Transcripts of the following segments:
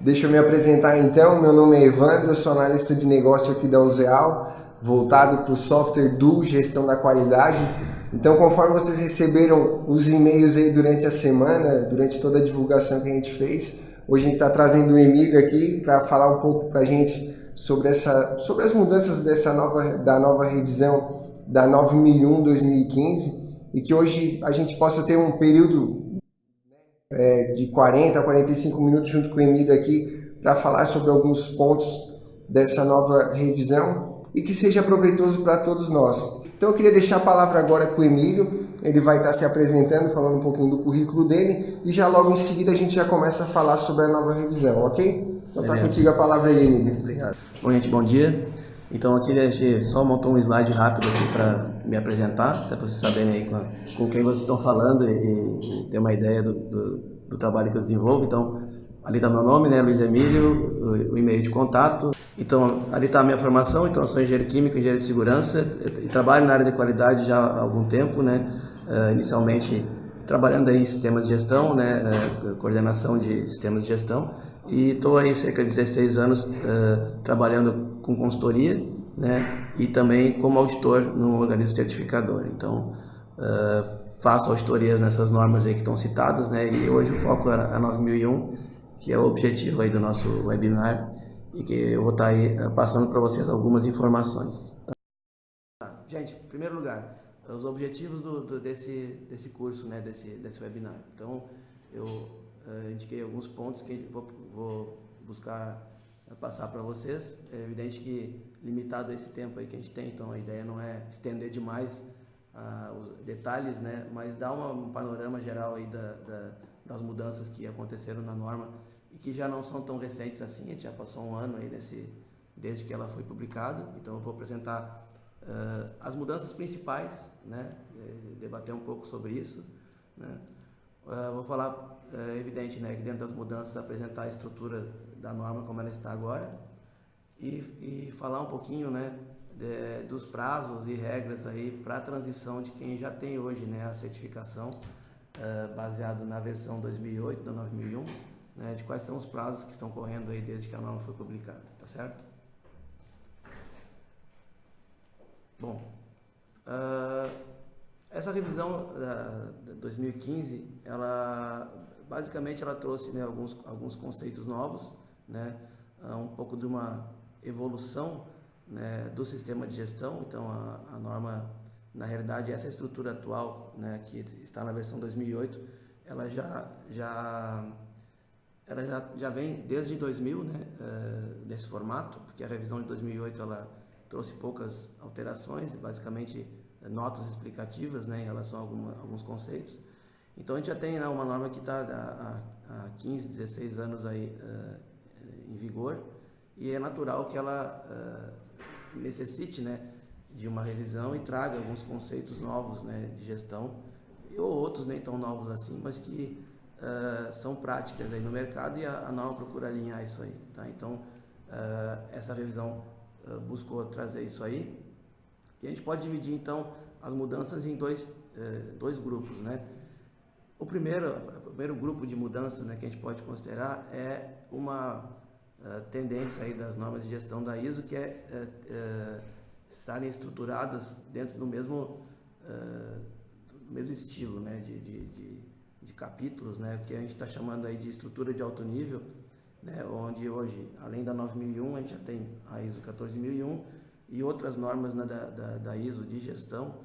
Deixa eu me apresentar então, meu nome é Evandro, eu sou analista de negócio aqui da Uzeal, voltado para o software do gestão da qualidade. Então, conforme vocês receberam os e-mails aí durante a semana, durante toda a divulgação que a gente fez, hoje a gente está trazendo o Emílio aqui para falar um pouco para a gente sobre as mudanças da nova revisão da 9001-2015 e que hoje a gente possa ter um período de 40 a 45 minutos junto com o Emílio aqui para falar sobre alguns pontos dessa nova revisão e que seja proveitoso para todos nós. Então eu queria deixar a palavra agora com o Emílio, ele vai estar se apresentando, falando um pouquinho do currículo dele e já logo em seguida a gente já começa a falar sobre a nova revisão, ok? Então tá contigo a palavra aí, Emílio. Obrigado. Bom, gente, bom dia. Então aqui a gente só montou um slide rápido aqui para me apresentar, até para vocês saberem aí com quem vocês estão falando e ter uma ideia do trabalho que eu desenvolvo. Então, ali está meu nome, né, Luiz Emílio, o e-mail de contato. Então, ali está a minha formação. Então, eu sou engenheiro químico, engenheiro de segurança e trabalho na área de qualidade já há algum tempo, né, inicialmente trabalhando aí em sistemas de gestão, né, coordenação de sistemas de gestão. E estou aí cerca de 16 anos trabalhando com consultoria, né, e também como auditor no organismo certificador. Então, faço auditorias nessas normas aí que estão citadas, né, e hoje o foco é a 9001, que é o objetivo aí do nosso webinar, e que eu vou estar aí passando para vocês algumas informações. Gente, em primeiro lugar, os objetivos desse curso, né, desse webinar. Então, eu indiquei alguns pontos que vou buscar passar para vocês. É evidente que limitado a esse tempo aí que a gente tem, então a ideia não é estender demais os detalhes, né, mas dar um panorama geral aí das mudanças que aconteceram na norma e que já não são tão recentes assim. A gente já passou um ano aí desde que ela foi publicada. Então eu vou apresentar as mudanças principais, né, debater um pouco sobre isso, né. Vou falar, evidente, né, que dentro das mudanças apresentar a estrutura da norma como ela está agora e falar um pouquinho, né, dos prazos e regras aí para a transição de quem já tem hoje, né, a certificação baseado na versão 2008 da 9001, né, de quais são os prazos que estão correndo aí desde que a norma foi publicada, tá certo? Bom, essa revisão da 2015, basicamente ela trouxe, né, alguns conceitos novos, né, um pouco de uma evolução, né, do sistema de gestão. Então a norma, na realidade, essa estrutura atual, né, que está na versão 2008, ela já vem desde 2000, né, nesse formato, porque a revisão de 2008 ela trouxe poucas alterações, basicamente notas explicativas, né, em relação a alguns conceitos. Então a gente já tem, né, uma norma que está há 15, 16 anos aí em vigor, e é natural que ela necessite, né, de uma revisão e traga alguns conceitos novos, né, de gestão, ou outros nem tão novos assim, mas que são práticas aí no mercado, e a norma procura alinhar isso aí, tá? Então essa revisão buscou trazer isso aí, e a gente pode dividir então as mudanças em dois grupos, né? O primeiro grupo de mudança, né, que a gente pode considerar é uma tendência aí das normas de gestão da ISO, que estarem estruturadas dentro do mesmo estilo, né, de capítulos, né, que a gente está chamando aí de estrutura de alto nível, né, onde hoje, além da 9001, a gente já tem a ISO 14001 e outras normas, né, da ISO de gestão,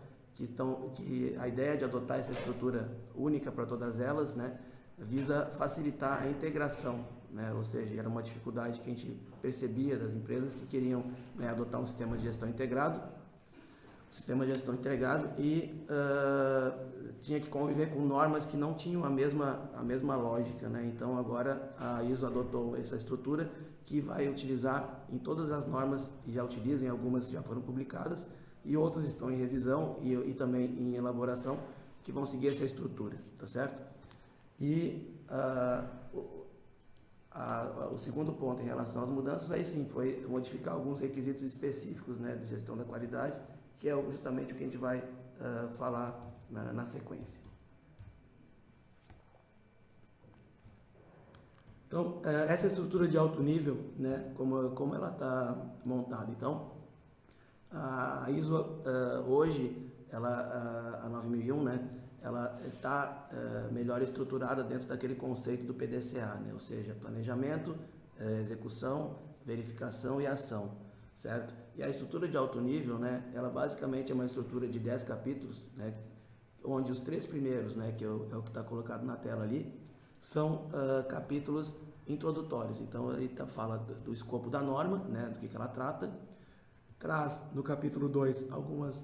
que a ideia de adotar essa estrutura única para todas elas, né, visa facilitar a integração, né, ou seja, era uma dificuldade que a gente percebia das empresas que queriam, né, adotar um sistema de gestão integrado, e tinha que conviver com normas que não tinham a mesma lógica, né? Então agora a ISO adotou essa estrutura que vai utilizar em todas as normas, e já utiliza em algumas que já foram publicadas, e outras estão em revisão e também em elaboração, que vão seguir essa estrutura, tá certo? E o segundo ponto em relação às mudanças, aí sim, foi modificar alguns requisitos específicos, né, de gestão da qualidade, que é justamente o que a gente vai falar na sequência. Então, essa estrutura de alto nível, né, como ela está montada. Então, a ISO hoje, a 9001, né, ela está melhor estruturada dentro daquele conceito do PDCA, né, ou seja, planejamento, execução, verificação e ação, certo? E a estrutura de alto nível, né, ela basicamente é uma estrutura de 10 capítulos, né, onde os 3 primeiros, né, que é o que está colocado na tela ali, são capítulos introdutórios. Então ele fala do escopo da norma, né, do que ela trata, traz no capítulo 2 algumas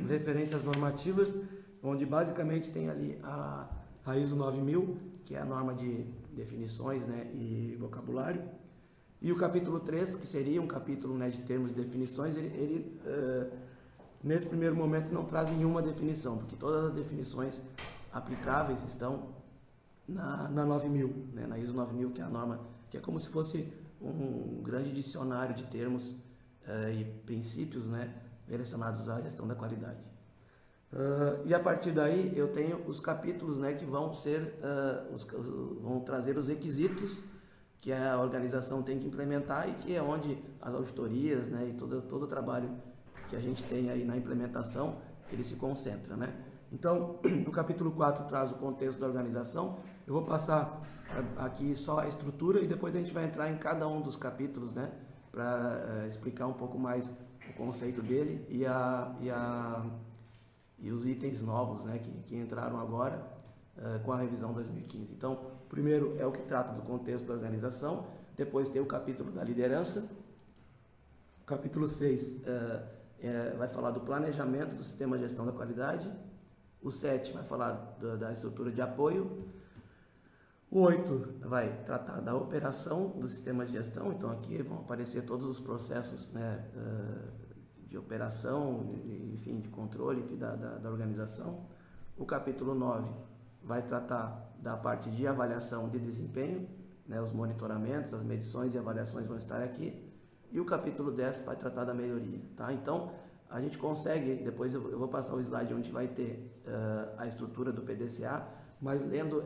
referências normativas, onde basicamente tem ali a ISO 9000, que é a norma de definições, né, e vocabulário, e o capítulo 3, que seria um capítulo, né, de termos e definições, ele nesse primeiro momento não traz nenhuma definição, porque todas as definições aplicáveis estão na 9000, né, na ISO 9000, que é a norma, que é como se fosse um grande dicionário de termos e princípios, né, relacionados à gestão da qualidade. E a partir daí eu tenho os capítulos, né, que vão ser, vão trazer os requisitos que a organização tem que implementar e que é onde as auditorias, né, e todo o trabalho que a gente tem aí na implementação, ele se concentra, né? Então, no capítulo 4 traz o contexto da organização. Eu vou passar aqui só a estrutura e depois a gente vai entrar em cada um dos capítulos, né, para explicar um pouco mais o conceito dele e os itens novos, né, que entraram agora com a revisão 2015. Então, primeiro é o que trata do contexto da organização, depois tem o capítulo da liderança, o capítulo 6 vai falar do planejamento do sistema de gestão da qualidade, o 7 vai falar da estrutura de apoio, o 8 vai tratar da operação do sistema de gestão, então aqui vão aparecer todos os processos, né, de operação, enfim, de controle, enfim, da organização. O capítulo 9 vai tratar da parte de avaliação de desempenho, né, os monitoramentos, as medições e avaliações vão estar aqui. E o capítulo 10 vai tratar da melhoria, tá? Então, a gente consegue, depois eu vou passar o slide onde vai ter a estrutura do PDCA, mas lendo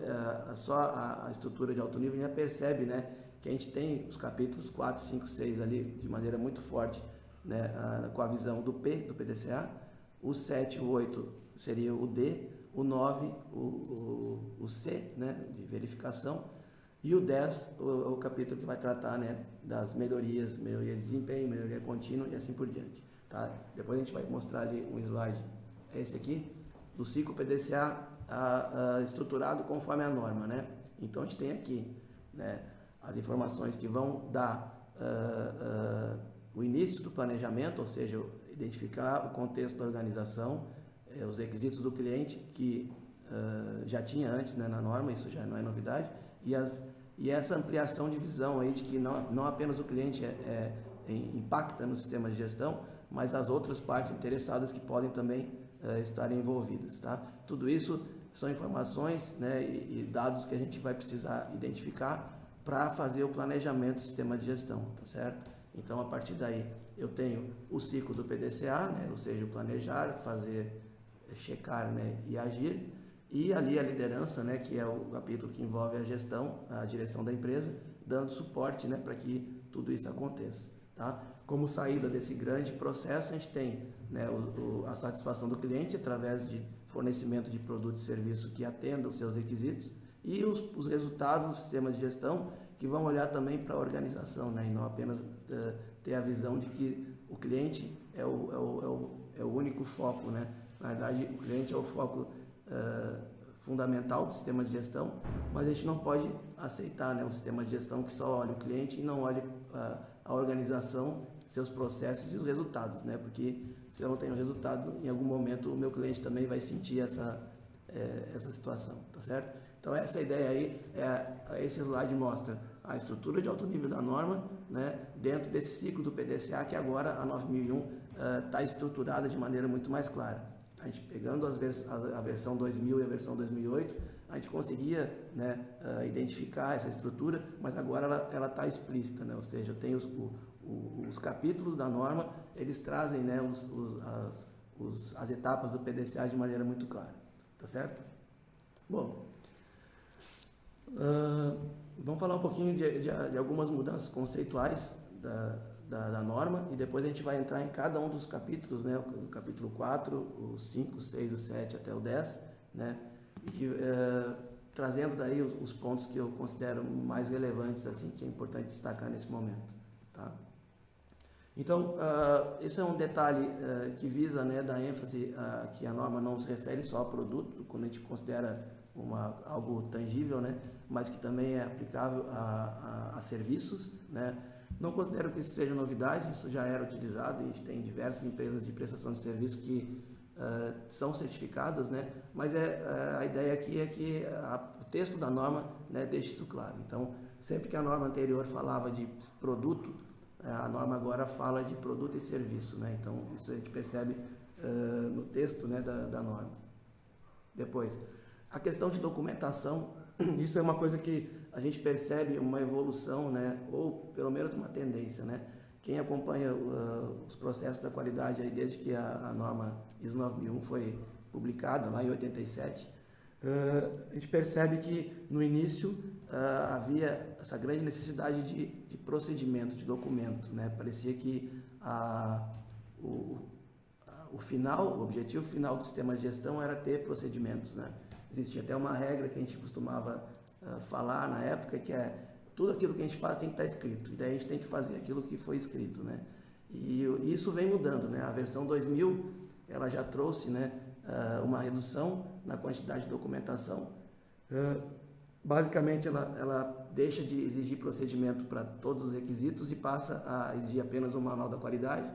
só a estrutura de alto nível, a gente já percebe, né, que a gente tem os capítulos 4, 5, 6 ali de maneira muito forte, né, com a visão do P, do PDCA, o 7, o 8 seria o D, o 9, o C, né, de verificação, e o 10, o capítulo que vai tratar, né, das melhorias, melhoria de desempenho, melhoria contínua e assim por diante. Tá? Depois a gente vai mostrar ali um slide, esse aqui, do ciclo PDCA estruturado conforme a norma, né? Então a gente tem aqui, né, as informações que vão dar o início do planejamento, ou seja, identificar o contexto da organização, os requisitos do cliente que já tinha antes, né, na norma, isso já não é novidade, e essa ampliação de visão aí de que não apenas o cliente impacta no sistema de gestão, mas as outras partes interessadas que podem também estar envolvidas, tá? Tudo isso são informações, né, e dados que a gente vai precisar identificar para fazer o planejamento do sistema de gestão, tá certo? Então, a partir daí, eu tenho o ciclo do PDCA, né, ou seja, o planejar, fazer, checar, né, e agir, e ali a liderança, né, que é o capítulo que envolve a gestão, a direção da empresa, dando suporte, né, para que tudo isso aconteça. Tá? Como saída desse grande processo, a gente tem, né, a satisfação do cliente através de fornecimento de produtos e serviços que atendam os seus requisitos e os resultados do sistema de gestão que vão olhar também para a organização, né, e não apenas ter a visão de que o cliente é o único foco. Né? Na verdade, o cliente é o foco fundamental do sistema de gestão, mas a gente não pode aceitar, né, um sistema de gestão que só olha o cliente e não olha a organização, seus processos e os resultados, né? Porque se eu não tenho resultado, em algum momento o meu cliente também vai sentir essa situação, tá certo? Então essa ideia aí, esse slide mostra a estrutura de alto nível da norma, né, dentro desse ciclo do PDCA, que agora a 9001 está estruturada de maneira muito mais clara. A gente pegando a versão 2000 e a versão 2008, a gente conseguia, né, identificar essa estrutura, mas agora ela está explícita, né? Ou seja, eu tenho os capítulos da norma, eles trazem, né, as etapas do PDCA de maneira muito clara, tá certo? Bom, Vamos falar um pouquinho de algumas mudanças conceituais da norma e depois a gente vai entrar em cada um dos capítulos, né? O capítulo 4, o 5, o 6, o 7 até o 10, né? E que, trazendo daí os pontos que eu considero mais relevantes, assim, que é importante destacar nesse momento, tá? Então, esse é um detalhe que visa, né, dar ênfase que a norma não se refere só a produto, quando a gente considera algo tangível, né, mas que também é aplicável a serviços, né. Não considero que isso seja novidade, isso já era utilizado, a gente tem diversas empresas de prestação de serviço que são certificadas, né, mas a ideia aqui é que o texto da norma, né, deixe isso claro. Então, sempre que a norma anterior falava de produto, a norma agora fala de produto e serviço, né? Então isso a gente percebe no texto, né, da norma. Depois, a questão de documentação, isso é uma coisa que a gente percebe uma evolução, né, ou pelo menos uma tendência, né? Quem acompanha os processos da qualidade aí desde que a norma ISO 9001 foi publicada lá em 87, a gente percebe que no início havia essa grande necessidade de procedimento, de documento, né? Parecia que o objetivo final do sistema de gestão era ter procedimentos, né? Existia até uma regra que a gente costumava falar na época, que é tudo aquilo que a gente faz tem que estar escrito, e daí a gente tem que fazer aquilo que foi escrito, né? E isso vem mudando, né? A versão 2000, ela já trouxe, né, uma redução na quantidade de documentação. Basicamente, ela deixa de exigir procedimento para todos os requisitos e passa a exigir apenas o manual da qualidade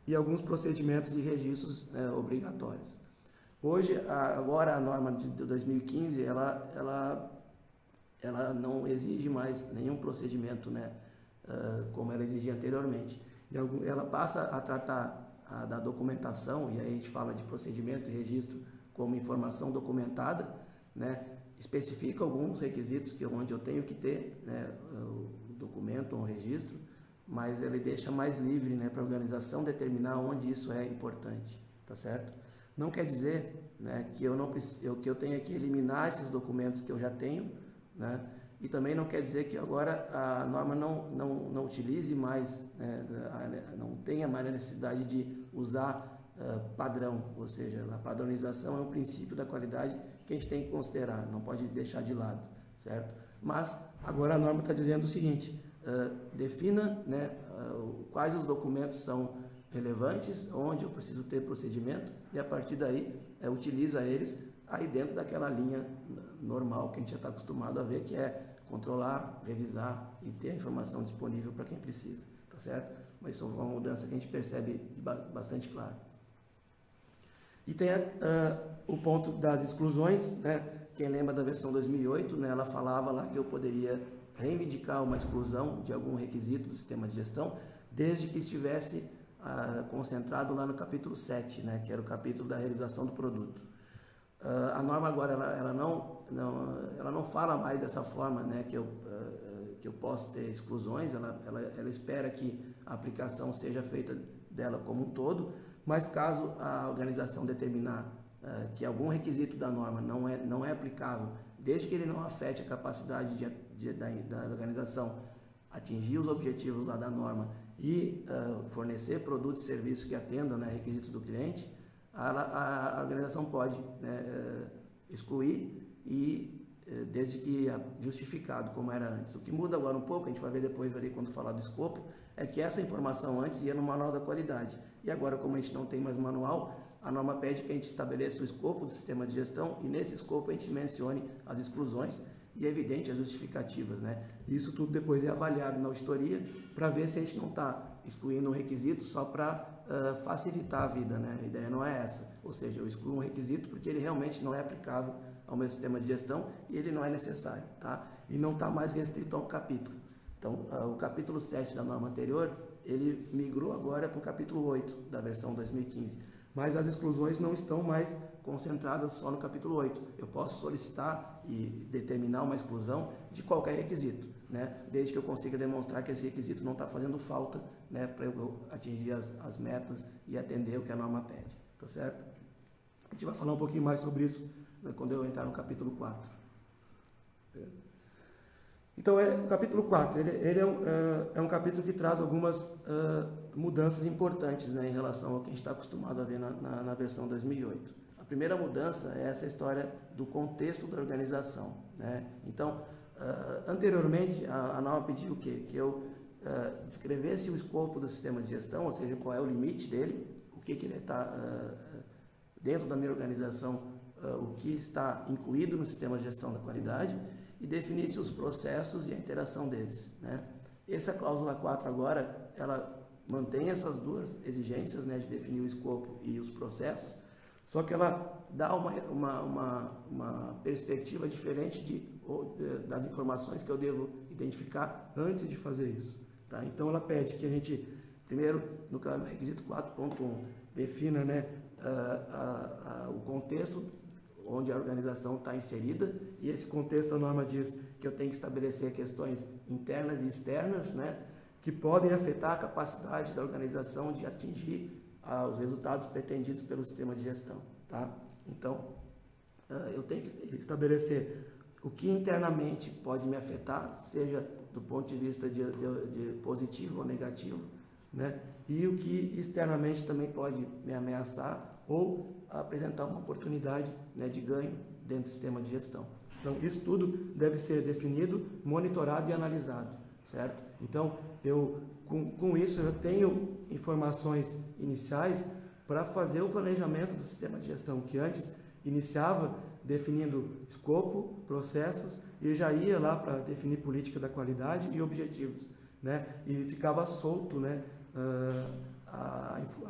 e alguns procedimentos e registros obrigatórios. Hoje, agora a norma de 2015, ela não exige mais nenhum procedimento, né, como ela exigia anteriormente. E ela passa a tratar da documentação, e aí a gente fala de procedimento e registro como informação documentada, né, especifica alguns requisitos onde eu tenho que ter, né, o documento ou o registro, mas ele deixa mais livre, né, para a organização determinar onde isso é importante, tá certo? Não quer dizer, né, que eu tenha que eliminar esses documentos que eu já tenho, né, e também não quer dizer que agora a norma não utilize mais, né, não tenha mais a necessidade de usar padrão, ou seja, a padronização é um princípio da qualidade que a gente tem que considerar, não pode deixar de lado, certo? Mas agora a norma está dizendo o seguinte, defina, né, quais os documentos são relevantes, onde eu preciso ter procedimento, e a partir daí utiliza eles aí dentro daquela linha normal que a gente já está acostumado a ver, que é controlar, revisar e ter a informação disponível para quem precisa, tá certo? Mas isso é uma mudança que a gente percebe bastante claro. E tem o ponto das exclusões, né? Quem lembra da versão 2008, né, ela falava lá que eu poderia reivindicar uma exclusão de algum requisito do sistema de gestão, desde que estivesse concentrado lá no capítulo 7, né, que era o capítulo da realização do produto. A norma agora ela não fala mais dessa forma, né, que eu posso ter exclusões, ela espera que a aplicação seja feita dela como um todo, mas caso a organização determinar que algum requisito da norma não é aplicável, desde que ele não afete a capacidade da organização atingir os objetivos lá da norma e fornecer produtos e serviços que atendam, né, requisitos do cliente, a organização pode, né, excluir e desde que justificado como era antes. O que muda agora um pouco, a gente vai ver depois ali quando falar do escopo, é que essa informação antes ia no manual da qualidade e agora, como a gente não tem mais manual, a norma pede que a gente estabeleça o escopo do sistema de gestão e nesse escopo a gente mencione as exclusões e é evidente as justificativas, né? Isso tudo depois é avaliado na auditoria para ver se a gente não está excluindo um requisito só para facilitar a vida, né? A ideia não é essa, ou seja, eu excluo um requisito porque ele realmente não é aplicável ao meu sistema de gestão e ele não é necessário, tá? E não está mais restrito a um capítulo. Então, o capítulo 7 da norma anterior, ele migrou agora para o capítulo 8 da versão 2015. Mas as exclusões não estão mais concentradas só no capítulo 8. Eu posso solicitar e determinar uma exclusão de qualquer requisito, né? Desde que eu consiga demonstrar que esse requisito não está fazendo falta, né, para eu atingir as metas e atender o que a norma pede, tá certo? A gente vai falar um pouquinho mais sobre isso, né, quando eu entrar no capítulo 4. Então, o capítulo 4, ele é um capítulo que traz algumas mudanças importantes, né, em relação ao que a gente está acostumado a ver na versão 2008. A primeira mudança é essa história do contexto da organização, né? Então, anteriormente, a norma pediu o quê? Que eu descrevesse o escopo do sistema de gestão, ou seja, qual é o limite dele, o que ele está dentro da minha organização, o que está incluído no sistema de gestão da qualidade, e definisse os processos e a interação deles, né? Essa cláusula 4 agora, ela mantém essas duas exigências, né, de definir o escopo e os processos, só que ela dá uma perspectiva diferente das informações que eu devo identificar antes de fazer isso, tá? Então ela pede que a gente, primeiro, no requisito 4.1, defina, né, o contexto onde a organização está inserida, e esse contexto, a norma diz que eu tenho que estabelecer questões internas e externas, né, que podem afetar a capacidade da organização de atingir os resultados pretendidos pelo sistema de gestão, tá? Então, eu tenho que estabelecer o que internamente pode me afetar, seja do ponto de vista de positivo ou negativo, né? E o que externamente também pode me ameaçar ou apresentar uma oportunidade, né, de ganho dentro do sistema de gestão. Então, isso tudo deve ser definido, monitorado e analisado, certo? Então, com isso, eu tenho informações iniciais para fazer o planejamento do sistema de gestão, que antes iniciava definindo escopo, processos, e já ia lá para definir política da qualidade e objetivos, né? E ficava solto, né,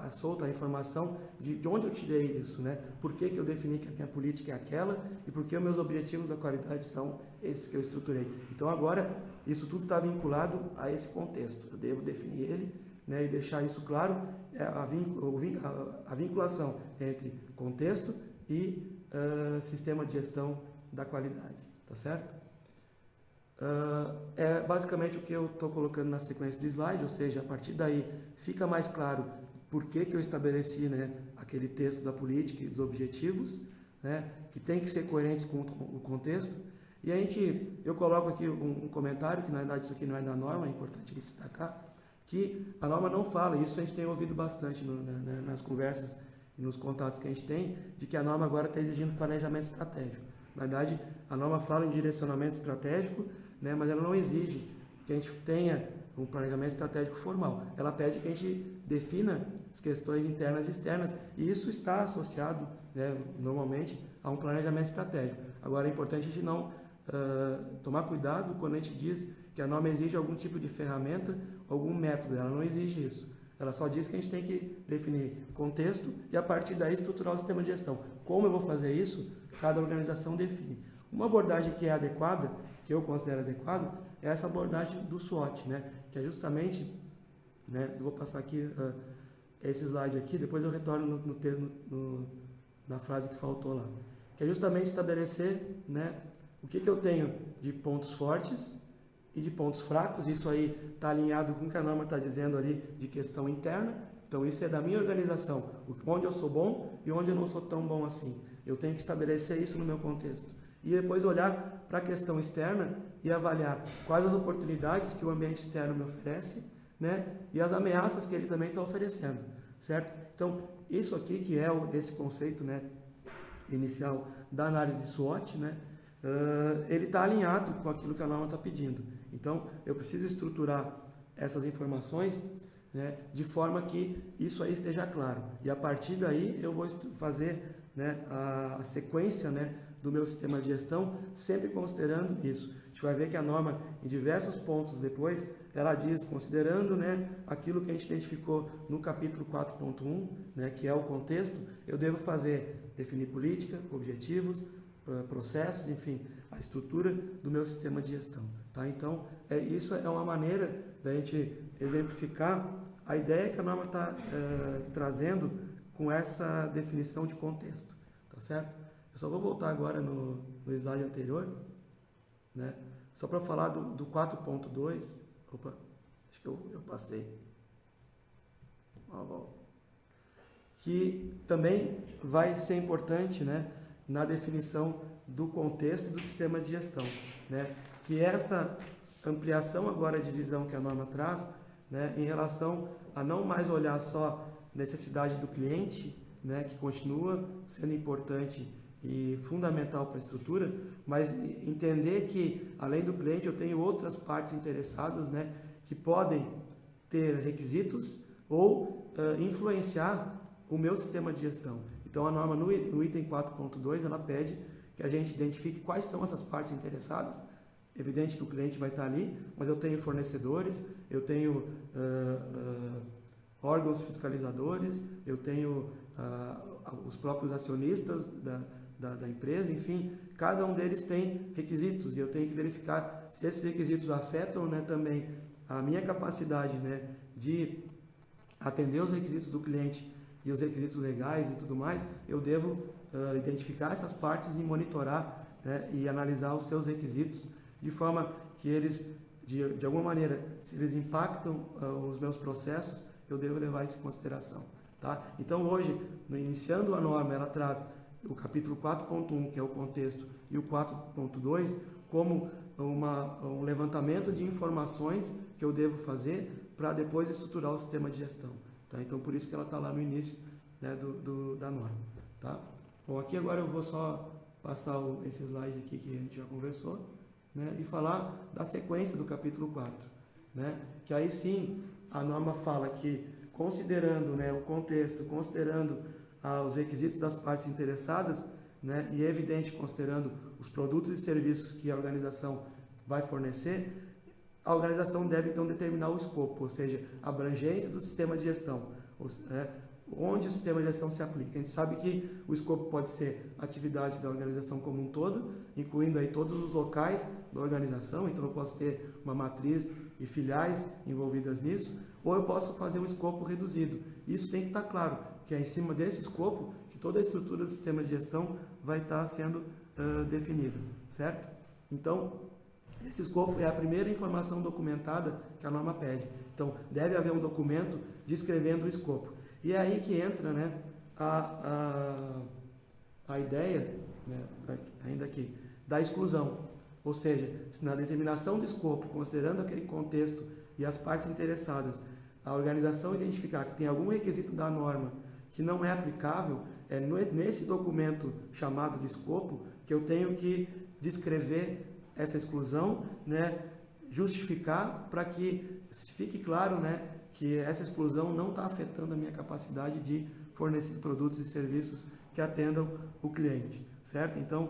solta a informação de onde eu tirei isso, né? Por que eu defini que a minha política é aquela e por que os meus objetivos da qualidade são esses que eu estruturei. Então agora isso tudo está vinculado a esse contexto. Eu devo definir ele, né, e deixar isso claro, a vinculação entre contexto e sistema de gestão da qualidade, tá certo? É basicamente o que eu estou colocando na sequência do slide, ou seja, a partir daí fica mais claro por que eu estabeleci, né, aquele texto da política e dos objetivos, né, que tem que ser coerentes com o contexto. E eu coloco aqui um comentário, que na verdade isso aqui não é da norma, é importante destacar, que a norma não fala, isso a gente tem ouvido bastante nas conversas e nos contatos que a gente tem, de que a norma agora está exigindo planejamento estratégico. Na verdade, a norma fala em direcionamento estratégico, né, mas ela não exige que a gente tenha um planejamento estratégico formal. Ela pede que a gente defina as questões internas e externas, e isso está associado, né, normalmente a um planejamento estratégico. Agora, é importante a gente não tomar cuidado quando a gente diz que a norma exige algum tipo de ferramenta, algum método. Ela não exige isso. Ela só diz que a gente tem que definir contexto e, a partir daí, estruturar o sistema de gestão. Como eu vou fazer isso? Cada organização define. Uma abordagem que é adequada, que eu considero adequada, é essa abordagem do SWOT, né? Que é justamente, né, eu vou passar aqui esse slide aqui, depois eu retorno na frase que faltou lá, que é justamente estabelecer, né, o que eu tenho de pontos fortes e de pontos fracos. Isso aí está alinhado com o que a norma está dizendo ali de questão interna. Então isso é da minha organização, onde eu sou bom e onde eu não sou tão bom assim. Eu tenho que estabelecer isso no meu contexto. E depois olhar para a questão externa e avaliar quais as oportunidades que o ambiente externo me oferece, né, e as ameaças que ele também está oferecendo, certo? Então, isso aqui que é esse conceito, né, inicial da análise de SWOT, né, ele está alinhado com aquilo que a norma está pedindo. Então, eu preciso estruturar essas informações, né, de forma que isso aí esteja claro. E a partir daí eu vou fazer, né, a sequência, né, do meu sistema de gestão, sempre considerando isso. A gente vai ver que a norma, em diversos pontos depois, ela diz, considerando, né, aquilo que a gente identificou no capítulo 4.1, né, que é o contexto, eu devo definir política, objetivos, processos, enfim, a estrutura do meu sistema de gestão, tá? Então, isso é uma maneira da gente exemplificar a ideia que a norma está trazendo com essa definição de contexto, tá certo? Eu só vou voltar agora no slide anterior, né? Só para falar do 4.2, opa, acho que eu passei, que também vai ser importante, né, na definição do contexto e do sistema de gestão, né? Que essa ampliação agora de visão que a norma traz, né, em relação a não mais olhar só necessidade do cliente, né, que continua sendo importante e fundamental para a estrutura, mas entender que, além do cliente, eu tenho outras partes interessadas, né, que podem ter requisitos ou influenciar o meu sistema de gestão. Então, a norma no item 4.2, ela pede que a gente identifique quais são essas partes interessadas. Evidente que o cliente vai estar ali, mas eu tenho fornecedores, eu tenho órgãos fiscalizadores, eu tenho os próprios acionistas da empresa, enfim, cada um deles tem requisitos e eu tenho que verificar se esses requisitos afetam, né, também a minha capacidade, né, de atender os requisitos do cliente e os requisitos legais e tudo mais. Eu devo identificar essas partes e monitorar, né, e analisar os seus requisitos de forma que eles, de alguma maneira, se eles impactam os meus processos, eu devo levar isso em consideração. Tá? Então, hoje, iniciando a norma, ela traz o capítulo 4.1, que é o contexto, e o 4.2 como um levantamento de informações que eu devo fazer para depois estruturar o sistema de gestão. Tá? Então, por isso que ela está lá no início, né, da norma. Tá? Bom, aqui agora eu vou só passar esse slide aqui que a gente já conversou, né, e falar da sequência do capítulo 4. Né, que aí sim a norma fala que, considerando, né, o contexto, considerando os requisitos das partes interessadas, né, e é evidente, considerando os produtos e serviços que a organização vai fornecer, a organização deve então determinar o escopo, ou seja, a abrangência do sistema de gestão, onde o sistema de gestão se aplica. A gente sabe que o escopo pode ser a atividade da organização como um todo, incluindo aí todos os locais da organização, então eu posso ter uma matriz e filiais envolvidas nisso, ou eu posso fazer um escopo reduzido. Isso tem que estar claro, que é em cima desse escopo que toda a estrutura do sistema de gestão vai estar sendo definida, certo? Então, esse escopo é a primeira informação documentada que a norma pede. Então, deve haver um documento descrevendo o escopo. E é aí que entra, né, a ideia, né, ainda aqui, da exclusão. Ou seja, se na determinação do escopo, considerando aquele contexto e as partes interessadas, a organização identificar que tem algum requisito da norma que não é aplicável, é nesse documento chamado de escopo que eu tenho que descrever essa exclusão, né, justificar para que fique claro, né, que essa exclusão não está afetando a minha capacidade de fornecer produtos e serviços que atendam o cliente, certo? Então,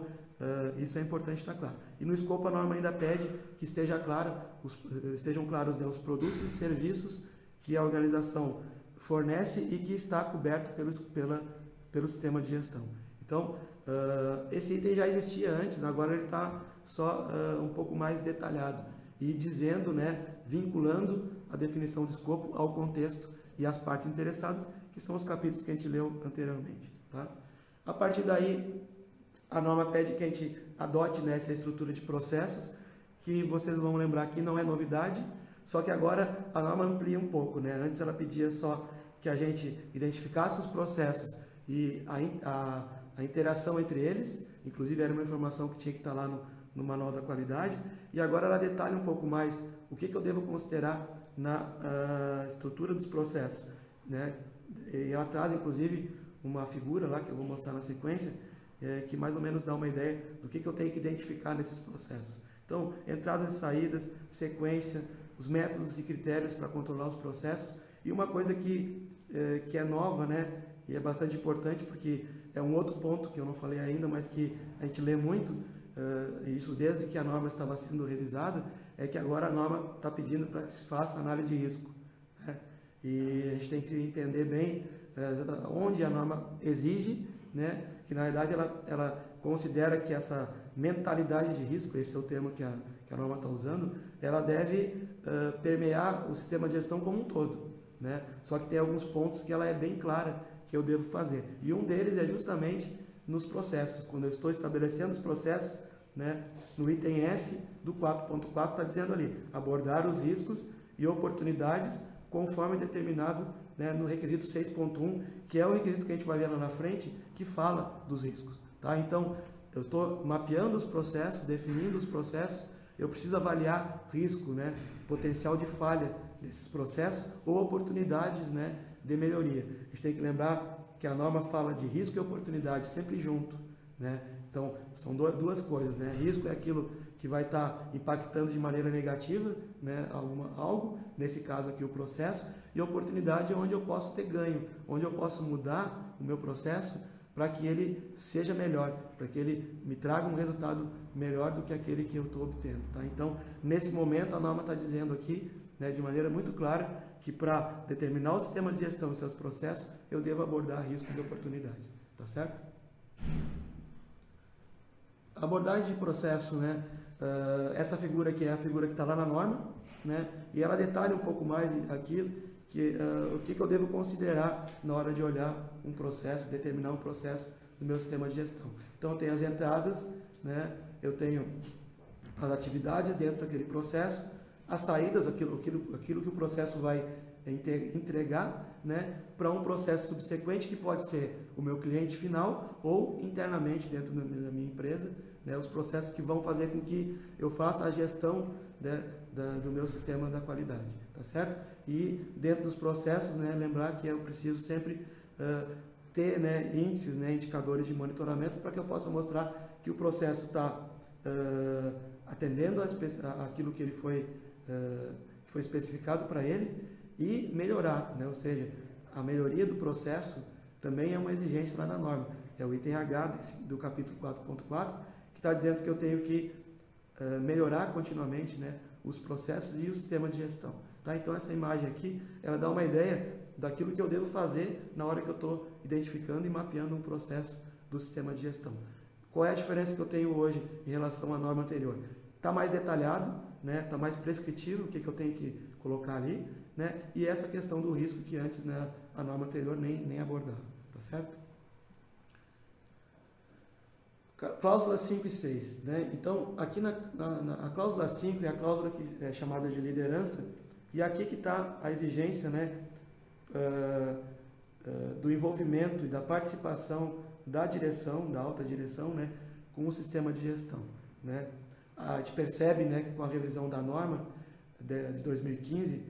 isso é importante estar claro. E no escopo a norma ainda pede que estejam claros, né, os produtos e serviços que a organização fornece e que está coberto pelo sistema de gestão. Então, esse item já existia antes, agora ele está só um pouco mais detalhado e dizendo, né, vinculando a definição de escopo ao contexto e às partes interessadas, que são os capítulos que a gente leu anteriormente. Tá? A partir daí, a norma pede que a gente adote, né, essa estrutura de processos, que vocês vão lembrar que não é novidade, só que agora a norma amplia um pouco. Né? Antes ela pedia só que a gente identificasse os processos e a interação entre eles, inclusive era uma informação que tinha que estar lá no manual da qualidade, e agora ela detalha um pouco mais o que eu devo considerar na estrutura dos processos, né? E ela traz inclusive uma figura lá que eu vou mostrar na sequência, que mais ou menos dá uma ideia do que eu tenho que identificar nesses processos. Então, entradas e saídas, sequência, os métodos e critérios para controlar os processos, e uma coisa que é nova, né, e é bastante importante porque é um outro ponto que eu não falei ainda, mas que a gente lê muito, isso desde que a norma estava sendo revisada, é que agora a norma está pedindo para que se faça análise de risco. Né? E a gente tem que entender bem onde a norma exige, né, que na verdade ela considera que essa mentalidade de risco, esse é o termo que a norma está usando, ela deve permear o sistema de gestão como um todo. Né? Só que tem alguns pontos que ela é bem clara que eu devo fazer. E um deles é justamente nos processos. Quando eu estou estabelecendo os processos, né, no item F do 4.4 está dizendo ali, abordar os riscos e oportunidades conforme determinado, né, no requisito 6.1, que é o requisito que a gente vai ver lá na frente, que fala dos riscos. Tá? Então, eu estou mapeando os processos, definindo os processos, eu preciso avaliar risco, né, potencial de falha desses processos ou oportunidades, né, de melhoria. A gente tem que lembrar que a norma fala de risco e oportunidade sempre junto, né? Então, são duas coisas, né? Risco é aquilo que vai estar impactando de maneira negativa, né, algo, nesse caso aqui o processo, e oportunidade é onde eu posso ter ganho, onde eu posso mudar o meu processo para que ele seja melhor, para que ele me traga um resultado melhor do que aquele que eu estou obtendo. Tá? Então, nesse momento, a norma está dizendo aqui, né, de maneira muito clara, que para determinar o sistema de gestão e seus processos, eu devo abordar risco e oportunidade. Tá certo? A abordagem de processo, né, essa figura aqui é a figura que está lá na norma, né, e ela detalha um pouco mais aquilo o que eu devo considerar na hora de olhar um processo, determinar um processo no meu sistema de gestão. Então, eu tenho as entradas, né, eu tenho as atividades dentro daquele processo, as saídas, aquilo que o processo vai entregar, né, para um processo subsequente que pode ser o meu cliente final ou internamente dentro da minha empresa, né, os processos que vão fazer com que eu faça a gestão, né, do meu sistema da qualidade, tá certo? E dentro dos processos, né, lembrar que eu preciso sempre ter, né, índices, né, indicadores de monitoramento para que eu possa mostrar que o processo está atendendo aquilo que ele foi especificado para ele e melhorar, né? Ou seja, a melhoria do processo também é uma exigência lá na norma. É o item H do capítulo 4.4 que está dizendo que eu tenho que melhorar continuamente, né, os processos e o sistema de gestão. Tá? Então essa imagem aqui, ela dá uma ideia daquilo que eu devo fazer na hora que eu estou identificando e mapeando um processo do sistema de gestão. Qual é a diferença que eu tenho hoje em relação à norma anterior? Está mais detalhado, né? Está mais prescritivo o que eu tenho que colocar ali, né? E essa questão do risco que antes, né, a norma anterior nem abordava. Tá certo? Cláusulas 5 e 6. Né? Então, aqui a cláusula 5 é a cláusula que é chamada de liderança, e aqui que está a exigência, né, do envolvimento e da participação da direção, da alta direção, né, com o sistema de gestão. Né? A gente percebe, né, que com a revisão da norma de 2015,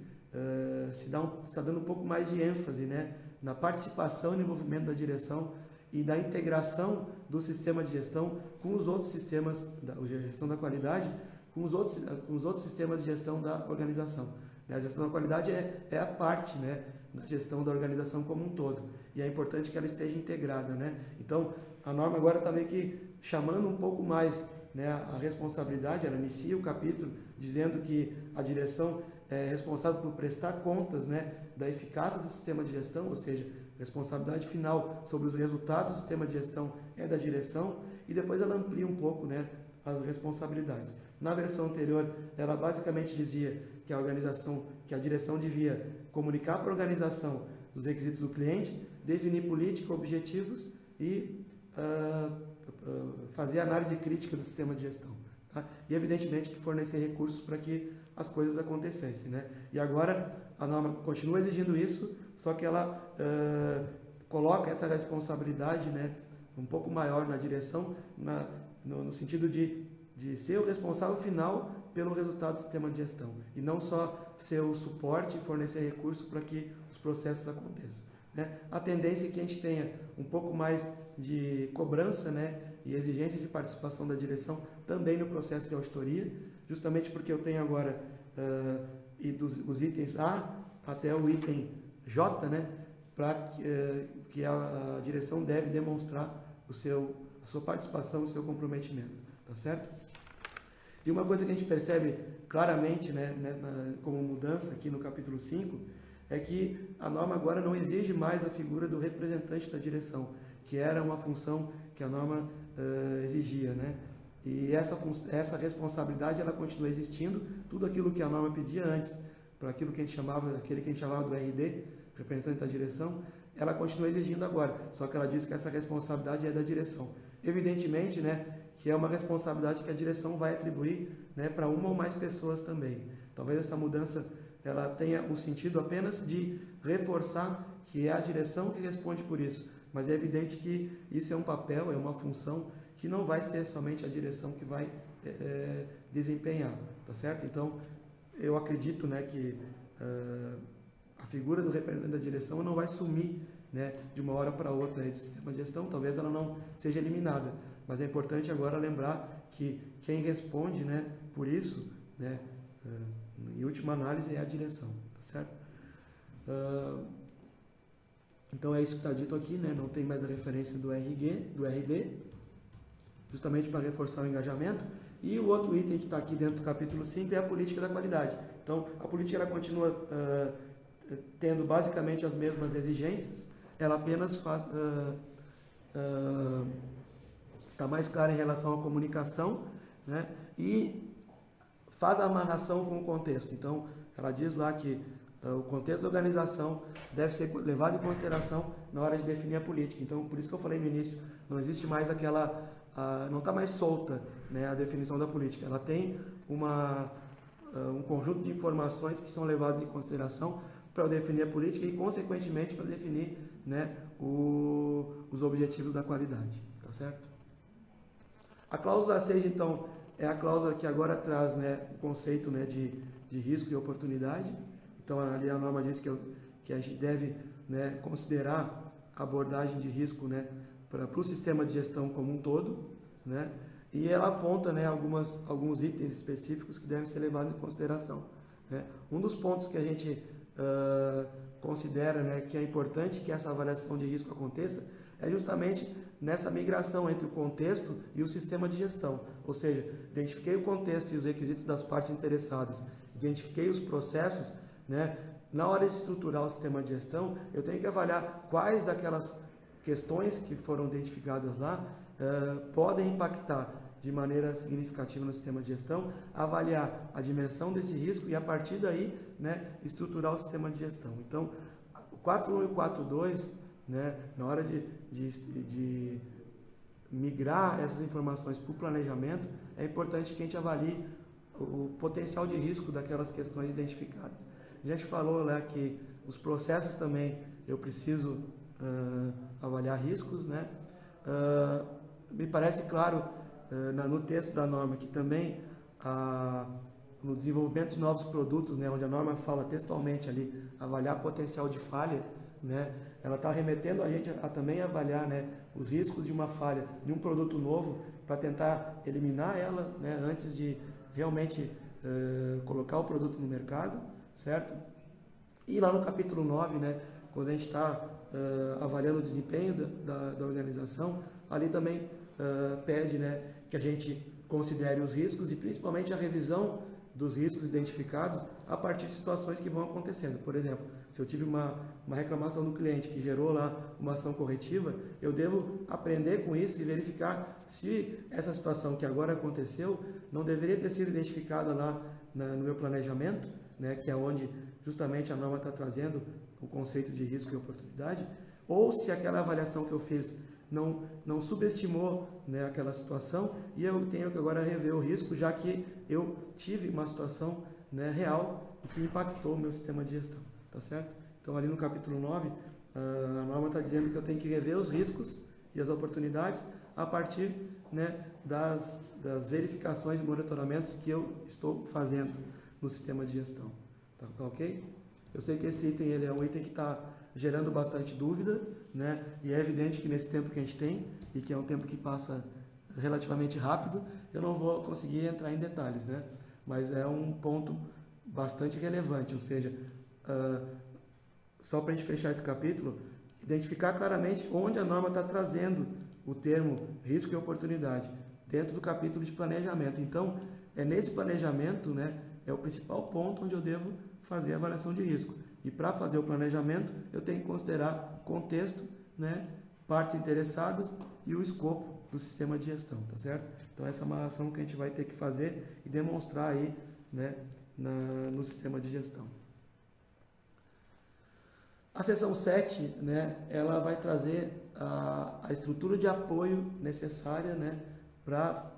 está dando um pouco mais de ênfase, né, na participação e no envolvimento da direção e da integração do sistema de gestão com os outros sistemas da gestão da qualidade, com os outros sistemas de gestão da organização. A gestão da qualidade é a parte, né, da gestão da organização como um todo, e é importante que ela esteja integrada, né? Então, a norma agora está meio que chamando um pouco mais, né, a responsabilidade. Ela inicia o capítulo dizendo que a direção é responsável por prestar contas, né, da eficácia do sistema de gestão, ou seja, a responsabilidade final sobre os resultados do sistema de gestão é da direção, e depois ela amplia um pouco, né, as responsabilidades. Na versão anterior, ela basicamente dizia que a direção devia comunicar para a organização os requisitos do cliente, definir política, objetivos e fazer análise crítica do sistema de gestão. Tá? E, evidentemente, que fornecer recursos para que as coisas acontecessem. Né? E agora, a norma continua exigindo isso, só que ela coloca essa responsabilidade, né, um pouco maior na direção, no sentido de ser o responsável final pelo resultado do sistema de gestão, e não só ser o suporte e fornecer recursos para que os processos aconteçam. Né? A tendência é que a gente tenha um pouco mais de cobrança, né, e exigência de participação da direção também no processo de auditoria, justamente porque eu tenho agora os itens A até o item J, né, para que a direção deve demonstrar a sua participação, o seu comprometimento. Tá certo? E uma coisa que a gente percebe claramente, né, como mudança aqui no capítulo 5, é que a norma agora não exige mais a figura do representante da direção, que era uma função que a norma exigia, né? E essa responsabilidade, ela continua existindo. Tudo aquilo que a norma pedia antes, para aquilo que a gente chamava do RD, representante da direção, ela continua exigindo agora, só que ela diz que essa responsabilidade é da direção. Evidentemente, né, que é uma responsabilidade que a direção vai atribuir, né, para uma ou mais pessoas também. Talvez essa mudança ela tenha o sentido apenas de reforçar que é a direção que responde por isso, mas é evidente que isso é um papel, é uma função que não vai ser somente a direção que vai desempenhar, tá certo? Então, eu acredito, né, que a figura do representante da direção não vai sumir, né, de uma hora para outra aí do sistema de gestão, talvez ela não seja eliminada, mas é importante agora lembrar que quem responde, né, por isso, né, em última análise, é a direção, tá certo? Então é isso que está dito aqui, né, não tem mais a referência do RD, justamente para reforçar o engajamento. E o outro item que está aqui dentro do capítulo 5 é a política da qualidade. Então, a política ela continua tendo basicamente as mesmas exigências, ela apenas está mais clara em relação à comunicação, né, e faz a amarração com o contexto. Então, ela diz lá que o contexto da organização deve ser levado em consideração na hora de definir a política. Então, por isso que eu falei no início, não existe mais aquela... não está mais solta, né, a definição da política. Ela tem um conjunto de informações que são levadas em consideração para definir a política e, consequentemente, para definir, né, os objetivos da qualidade. Tá certo? A cláusula 6, então, é a cláusula que agora traz, né, o conceito, né, de risco e oportunidade. Então, ali a norma diz que a gente deve, né, considerar a abordagem de risco, né, para o sistema de gestão como um todo, né, e ela aponta, né, alguns itens específicos que devem ser levados em consideração, né. Um dos pontos que a gente considera, né, que é importante que essa avaliação de risco aconteça é justamente nessa migração entre o contexto e o sistema de gestão, ou seja, identifiquei o contexto e os requisitos das partes interessadas, identifiquei os processos, né, na hora de estruturar o sistema de gestão, eu tenho que avaliar quais daquelas questões que foram identificadas lá podem impactar de maneira significativa no sistema de gestão, avaliar a dimensão desse risco e, a partir daí, né, estruturar o sistema de gestão. Então, o 4.1 e o 4.2, né, na hora de migrar essas informações para o planejamento, é importante que a gente avalie o potencial de risco daquelas questões identificadas. A gente falou lá que os processos também eu preciso avaliar riscos, né? Me parece claro no texto da norma que também no desenvolvimento de novos produtos, né, onde a norma fala textualmente ali, avaliar potencial de falha, né, ela está remetendo a gente a também avaliar, né, os riscos de uma falha de um produto novo para tentar eliminar ela, né, antes de realmente colocar o produto no mercado, certo? E lá no capítulo 9, né, quando a gente está avaliando o desempenho da organização, ali também pede, né, que a gente considere os riscos e principalmente a revisão dos riscos identificados a partir de situações que vão acontecendo. Por exemplo, se eu tive uma reclamação do cliente que gerou lá uma ação corretiva, eu devo aprender com isso e verificar se essa situação que agora aconteceu não deveria ter sido identificada lá no meu planejamento, né, que é onde justamente a norma está trazendo o conceito de risco e oportunidade, ou se aquela avaliação que eu fiz não subestimou, né, aquela situação e eu tenho que agora rever o risco, já que eu tive uma situação, né, real e que impactou o meu sistema de gestão, tá certo? Então ali no capítulo 9, a norma está dizendo que eu tenho que rever os riscos e as oportunidades a partir, né, das verificações e monitoramentos que eu estou fazendo no sistema de gestão, tá ok? Eu sei que esse item ele é um item que está gerando bastante dúvida, né? E é evidente que nesse tempo que a gente tem, e que é um tempo que passa relativamente rápido, eu não vou conseguir entrar em detalhes, né? Mas é um ponto bastante relevante, ou seja, só para a gente fechar esse capítulo, identificar claramente onde a norma está trazendo o termo risco e oportunidade, dentro do capítulo de planejamento. Então, é nesse planejamento, né, é o principal ponto onde eu devo fazer a avaliação de risco. E para fazer o planejamento, eu tenho que considerar contexto, né, partes interessadas e o escopo do sistema de gestão, tá certo? Então, essa é uma ação que a gente vai ter que fazer e demonstrar aí, né, no sistema de gestão. A seção 7, né, ela vai trazer a estrutura de apoio necessária, né, para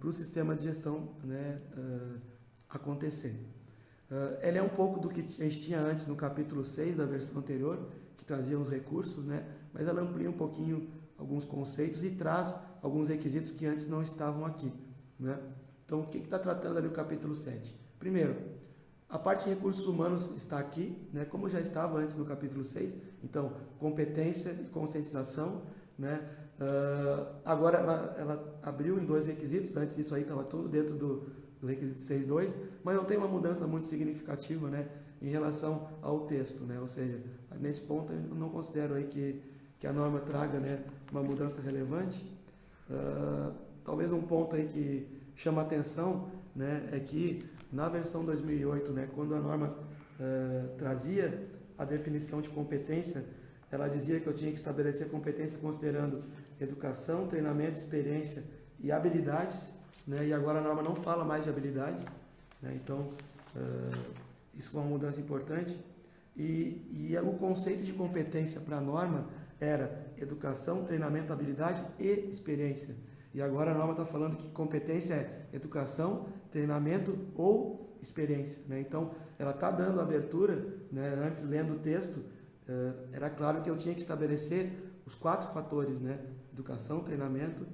o sistema de gestão, né, acontecer. Ela é um pouco do que a gente tinha antes no capítulo 6 da versão anterior, que trazia os recursos, né, mas ela amplia um pouquinho alguns conceitos e traz alguns requisitos que antes não estavam aqui, né. Então, o que está tratando ali o capítulo 7? Primeiro, a parte de recursos humanos está aqui, né, como já estava antes no capítulo 6, então, competência e conscientização, né, agora ela abriu em 2 requisitos, antes disso aí estava tudo dentro do requisito 6.2, mas não tem uma mudança muito significativa, né, em relação ao texto, né, ou seja, nesse ponto eu não considero aí que a norma traga, né, uma mudança relevante. Talvez um ponto aí que chama atenção, né, é que na versão 2008, né, quando a norma trazia a definição de competência, ela dizia que eu tinha que estabelecer competência considerando educação, treinamento, experiência e habilidades, né, e agora a norma não fala mais de habilidade, né, então isso é uma mudança importante. E o conceito de competência para a norma era educação, treinamento, habilidade e experiência. E agora a norma está falando que competência é educação, treinamento ou experiência, né? Então, ela está dando abertura, né? Antes, lendo o texto, era claro que eu tinha que estabelecer os 4 fatores, né? Educação, treinamento,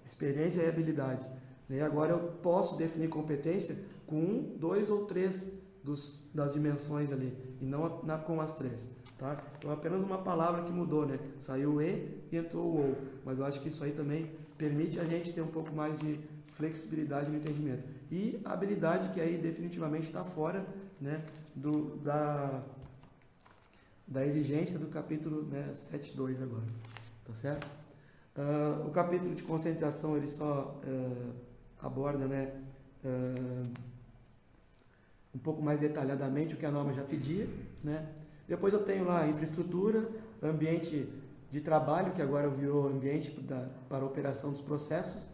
experiência e habilidade. E agora eu posso definir competência com 1, 2 ou 3 das dimensões ali, e não com as 3. Tá? Então, apenas uma palavra que mudou, né? Saiu o E e entrou o OU. Mas eu acho que isso aí também permite a gente ter um pouco mais de flexibilidade no entendimento. E a habilidade, que aí definitivamente está fora, né, da exigência do capítulo, né, 7.2 agora. Tá certo? O capítulo de conscientização, ele só aborda, né, um pouco mais detalhadamente o que a norma já pedia, né? Depois eu tenho lá infraestrutura, ambiente de trabalho, que agora virou ambiente para a operação dos processos.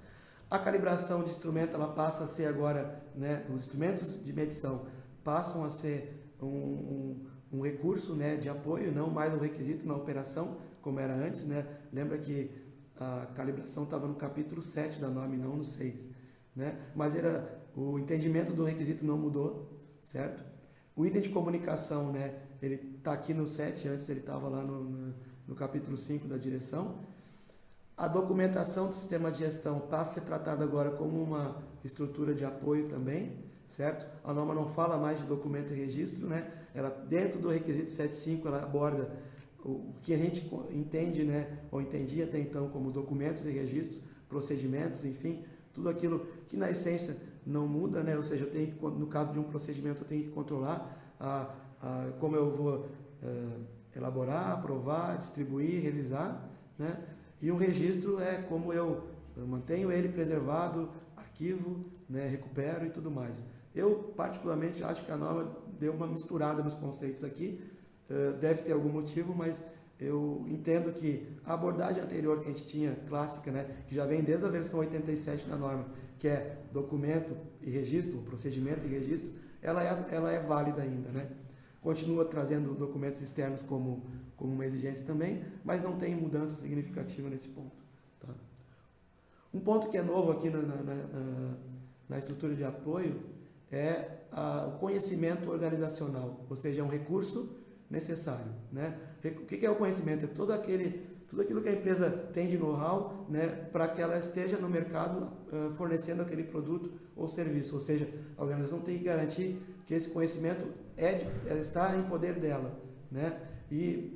A calibração de instrumento, ela passa a ser agora, né, os instrumentos de medição passam a ser um recurso, né, de apoio, não mais um requisito na operação, como era antes, né? Lembra que a calibração estava no capítulo 7 da norma e não no 6, né? Mas o entendimento do requisito não mudou, certo? O item de comunicação, né, ele está aqui no 7, antes ele estava lá no capítulo 5 da direção. A documentação do sistema de gestão passa a ser tratada agora como uma estrutura de apoio também, certo? A norma não fala mais de documento e registro, né? Ela, dentro do requisito 7.5, ela aborda o que a gente entende, né, ou entendia até então como documentos e registros, procedimentos, enfim, tudo aquilo que na essência não muda, né? Ou seja, eu tenho que, no caso de um procedimento, eu tenho que controlar como eu vou elaborar, aprovar, distribuir, realizar, né? E um registro é como eu mantenho ele preservado, arquivo, né, recupero e tudo mais. Eu, particularmente, acho que a norma deu uma misturada nos conceitos aqui, deve ter algum motivo, mas eu entendo que a abordagem anterior que a gente tinha, clássica, né, que já vem desde a versão 87 da norma, que é documento e registro, procedimento e registro, ela é válida ainda, né? Continua trazendo documentos externos como uma exigência também, mas não tem mudança significativa nesse ponto. Tá? Um ponto que é novo aqui na estrutura de apoio é o conhecimento organizacional, ou seja, é um recurso necessário, né? O que é o conhecimento? É tudo aquilo que a empresa tem de know-how, né, para que ela esteja no mercado fornecendo aquele produto ou serviço, ou seja, a organização tem que garantir que esse conhecimento está em poder dela, né? E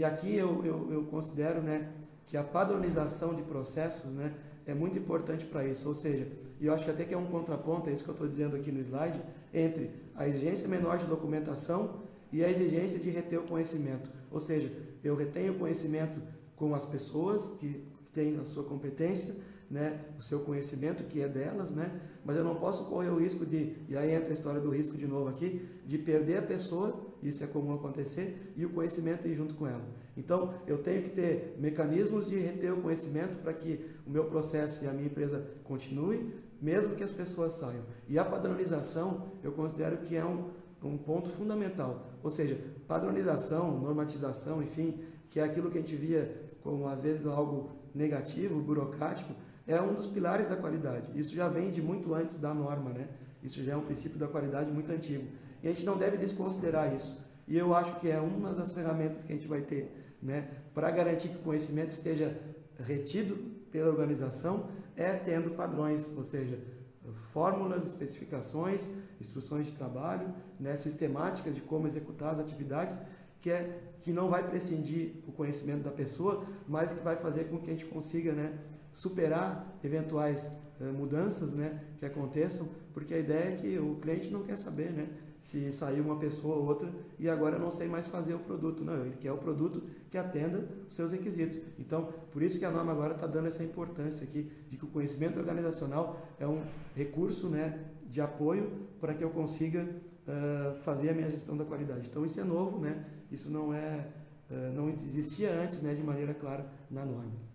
aqui eu considero, né, que a padronização de processos, né, é muito importante para isso, ou seja, e eu acho que até que é um contraponto, é isso que eu estou dizendo aqui no slide, entre a exigência menor de documentação e a exigência de reter o conhecimento. Ou seja, eu retenho o conhecimento com as pessoas que têm a sua competência, né, o seu conhecimento que é delas, né, mas eu não posso correr o risco e aí entra a história do risco de novo aqui, de perder a pessoa, isso é comum acontecer, e o conhecimento ir junto com ela. Então, eu tenho que ter mecanismos de reter o conhecimento para que o meu processo e a minha empresa continue, mesmo que as pessoas saiam. E a padronização, eu considero que é um ponto fundamental, ou seja, padronização, normatização, enfim, que é aquilo que a gente via como às vezes algo negativo, burocrático, é um dos pilares da qualidade. Isso já vem de muito antes da norma, né? Isso já é um princípio da qualidade muito antigo. E a gente não deve desconsiderar isso. E eu acho que é uma das ferramentas que a gente vai ter, né, para garantir que o conhecimento esteja retido pela organização é tendo padrões, ou seja, fórmulas, especificações, instruções de trabalho, né, sistemáticas de como executar as atividades, que não vai prescindir o conhecimento da pessoa, mas que vai fazer com que a gente consiga, né, superar eventuais mudanças, né, que aconteçam, porque a ideia é que o cliente não quer saber, né, se saiu uma pessoa ou outra e agora eu não sei mais fazer o produto. Não, ele quer o produto que atenda os seus requisitos. Então, por isso que a norma agora está dando essa importância aqui, de que o conhecimento organizacional é um recurso, né, de apoio para que eu consiga fazer a minha gestão da qualidade. Então, isso é novo, né, isso não existia antes, né, de maneira clara na norma.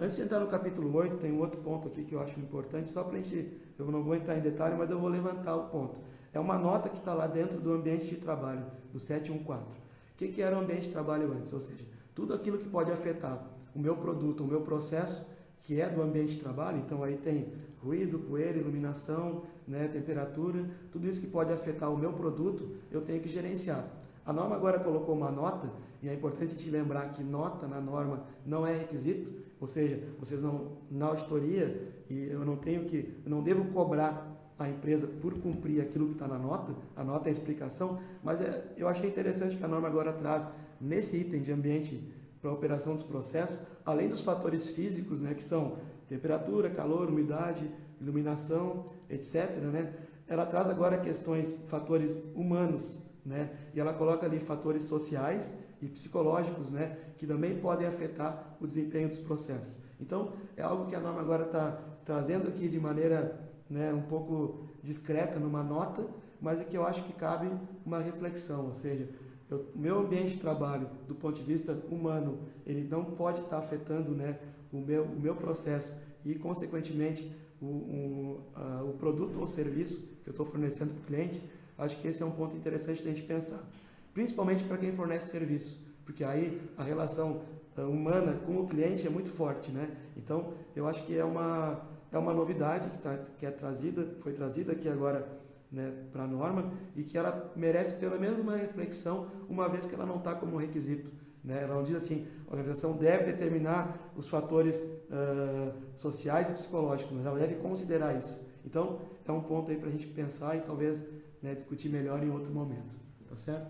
Antes de entrar no capítulo 8, tem um outro ponto aqui que eu acho importante, só para a gente, eu não vou entrar em detalhe, mas eu vou levantar o ponto. É uma nota que está lá dentro do ambiente de trabalho, do 714. O que era o ambiente de trabalho antes? Ou seja, tudo aquilo que pode afetar o meu produto, o meu processo, que é do ambiente de trabalho, então aí tem ruído, poeira, iluminação, né, temperatura, tudo isso que pode afetar o meu produto, eu tenho que gerenciar. A norma agora colocou uma nota, e é importante te lembrar que nota na norma não é requisito, ou seja, vocês não, na auditoria, e eu não devo cobrar a empresa por cumprir aquilo que está na nota, a nota é a explicação, mas eu achei interessante que a norma agora traz, nesse item de ambiente para a operação dos processos, além dos fatores físicos, né, que são temperatura, calor, umidade, iluminação, etc., né, ela traz agora fatores humanos, né, e ela coloca ali fatores sociais e psicológicos, né, que também podem afetar o desempenho dos processos. Então, é algo que a norma agora está trazendo aqui de maneira, né, um pouco discreta numa nota, mas é que eu acho que cabe uma reflexão, ou seja, meu ambiente de trabalho, do ponto de vista humano, ele não pode estar afetando, né, o meu processo e, consequentemente, o produto ou serviço que eu estou fornecendo para o cliente. Acho que esse é um ponto interessante de a gente pensar, principalmente para quem fornece serviço, porque aí a relação humana com o cliente é muito forte, né? Então, eu acho que é uma novidade foi trazida aqui agora, né, para a norma, e que ela merece pelo menos uma reflexão, uma vez que ela não está como requisito, né? Ela não diz assim, a organização deve determinar os fatores sociais e psicológicos, mas ela deve considerar isso. Então, é um ponto aí para a gente pensar e talvez, né, discutir melhor em outro momento, tá certo?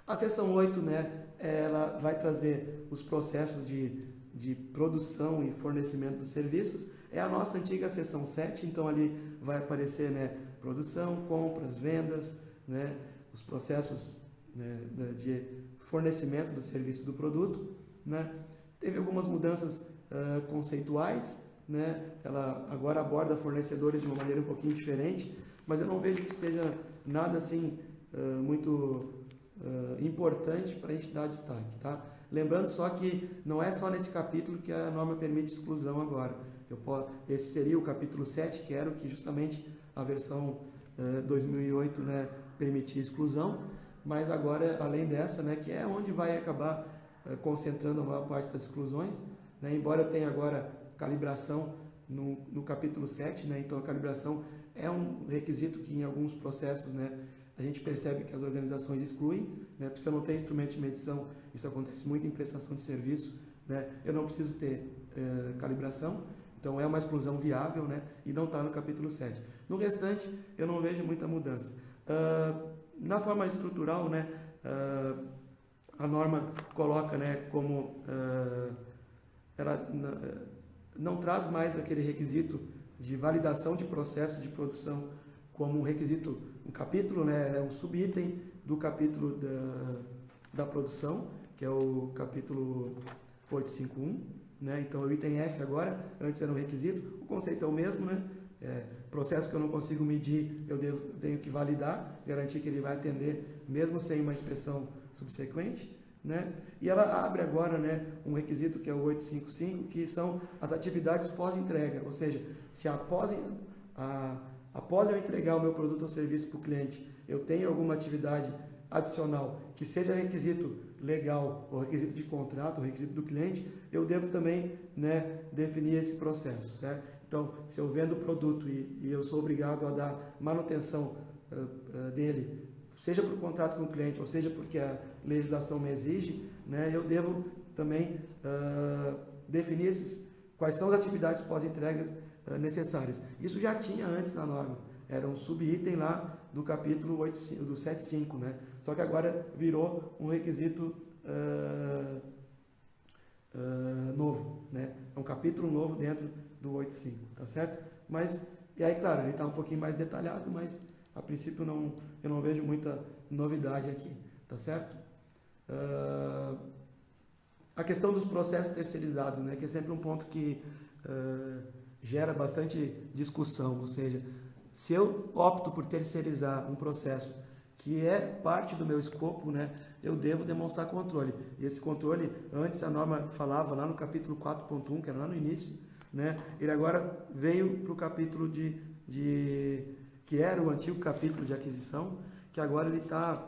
A seção 8, né, ela vai trazer os processos de produção e fornecimento dos serviços. É a nossa antiga seção 7, então ali vai aparecer, né, produção, compras, vendas, né, os processos, né, de fornecimento do serviço do produto, né. Teve algumas mudanças conceituais, né, ela agora aborda fornecedores de uma maneira um pouquinho diferente, mas eu não vejo que seja nada assim muito importante para a gente dar destaque, tá? Lembrando só que não é só nesse capítulo que a norma permite exclusão agora. Esse seria o capítulo 7, que era o que justamente a versão 2008, né, permitia exclusão, mas agora, além dessa, né, que é onde vai acabar concentrando a maior parte das exclusões, né, embora eu tenha agora calibração no capítulo 7, né, então a calibração é um requisito que em alguns processos, né, a gente percebe que as organizações excluem, né, porque se eu não tenho instrumento de medição, isso acontece muito em prestação de serviço, né, eu não preciso ter calibração, então é uma exclusão viável, né, e não está no capítulo 7. No restante, eu não vejo muita mudança. Na forma estrutural, né, a norma coloca, né, como ela não traz mais aquele requisito de validação de processos de produção como um requisito, um capítulo, né, é um subitem do capítulo da produção, que é o capítulo 851, né, então o item F agora, antes era um requisito, o conceito é o mesmo, né, processo que eu não consigo medir, tenho que validar, garantir que ele vai atender, mesmo sem uma inspeção subsequente, né, e ela abre agora, né, um requisito que é o 855, que são as atividades pós-entrega, ou seja, se após eu entregar o meu produto ou serviço para o cliente, eu tenho alguma atividade adicional que seja requisito legal, ou requisito de contrato, ou requisito do cliente, eu devo também, né, definir esse processo, certo? Então, se eu vendo o produto e eu sou obrigado a dar manutenção dele, seja por contrato com o cliente, ou seja porque a legislação me exige, né, eu devo também definir quais são as atividades pós-entregas necessárias. Isso já tinha antes na norma, era um subitem lá do capítulo 8, do 7.5, né? Só que agora virou um requisito novo, né? É um capítulo novo dentro do 8.5, tá certo? Mas, e aí, claro, ele está um pouquinho mais detalhado, mas a princípio eu não vejo muita novidade aqui, tá certo? A questão dos processos terceirizados, né? Que é sempre um ponto que gera bastante discussão, ou seja, se eu opto por terceirizar um processo que é parte do meu escopo, né, eu devo demonstrar controle. E esse controle, antes a norma falava lá no capítulo 4.1, que era lá no início, né, ele agora veio para o capítulo que era o antigo capítulo de aquisição, que agora ele está,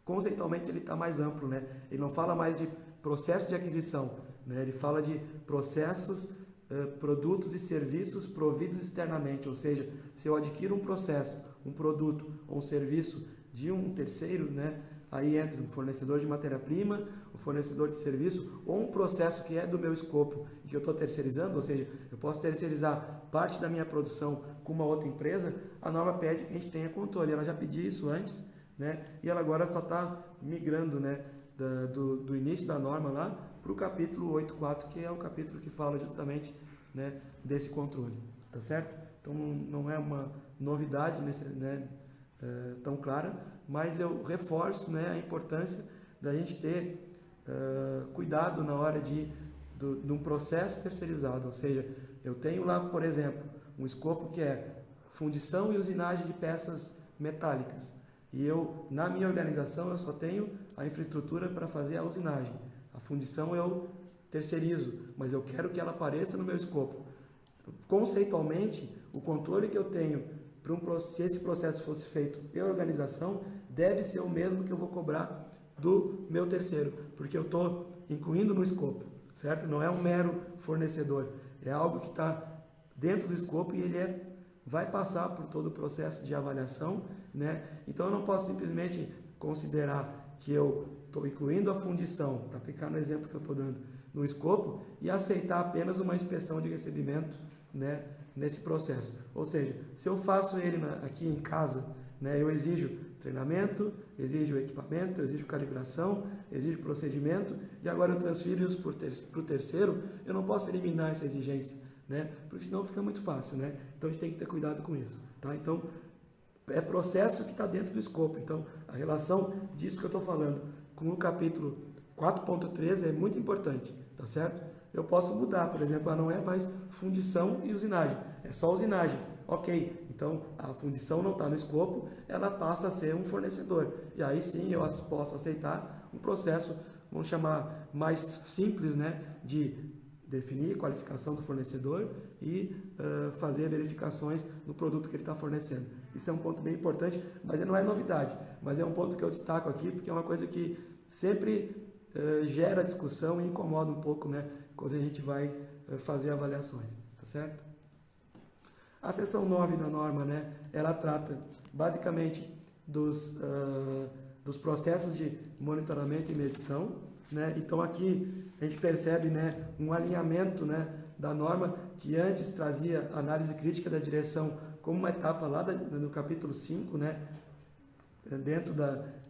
conceitualmente ele está mais amplo, né? Ele não fala mais de processo de aquisição, né? Ele fala de processos, produtos e serviços providos externamente, ou seja, se eu adquiro um processo, um produto ou um serviço de um terceiro, né, aí entra um fornecedor de matéria-prima, um fornecedor de serviço ou um processo que é do meu escopo e que eu estou terceirizando, ou seja, eu posso terceirizar parte da minha produção com uma outra empresa, a norma pede que a gente tenha controle. Ela já pedia isso antes, né, e ela agora só está migrando, né, do início da norma lá para o capítulo 8.4, que é o capítulo que fala justamente, né, desse controle, tá certo? Então não é uma novidade tão clara, mas eu reforço, né, a importância da gente ter cuidado na hora de um processo terceirizado, ou seja, eu tenho lá, por exemplo, um escopo que é fundição e usinagem de peças metálicas, e eu, na minha organização, eu só tenho a infraestrutura para fazer a usinagem. A fundição eu terceirizo, mas eu quero que ela apareça no meu escopo. Conceitualmente, o controle que eu tenho se esse processo fosse feito pela organização, deve ser o mesmo que eu vou cobrar do meu terceiro, porque eu estou incluindo no escopo, certo? Não é um mero fornecedor, é algo que está dentro do escopo e ele vai passar por todo o processo de avaliação, né? Então eu não posso simplesmente considerar que eu estou incluindo a fundição, para aplicar no exemplo que eu estou dando, no escopo e aceitar apenas uma inspeção de recebimento, né, nesse processo. Ou seja, se eu faço ele aqui em casa, né, eu exijo treinamento, exijo equipamento, exijo calibração, exijo procedimento e agora eu transfiro isso para o terceiro, eu não posso eliminar essa exigência, né, porque senão fica muito fácil, né? Então a gente tem que ter cuidado com isso, tá? Então é processo que está dentro do escopo. Então a relação disso que eu estou falando com o capítulo 4.13 é muito importante, tá certo? Eu posso mudar, por exemplo, ela não é mais fundição e usinagem, é só usinagem. Ok, então a fundição não está no escopo, ela passa a ser um fornecedor. E aí sim eu posso aceitar um processo, vamos chamar mais simples, né, de definir a qualificação do fornecedor e fazer verificações no produto que ele está fornecendo. Isso é um ponto bem importante, mas não é novidade, mas é um ponto que eu destaco aqui porque é uma coisa que sempre gera discussão e incomoda um pouco, né, quando a gente vai fazer avaliações, tá certo? A seção 9 da norma, né, ela trata basicamente dos processos de monitoramento e medição, né? Então aqui a gente percebe, né, um alinhamento, né, da norma que antes trazia análise crítica da direção como uma etapa lá no capítulo 5, né, dentro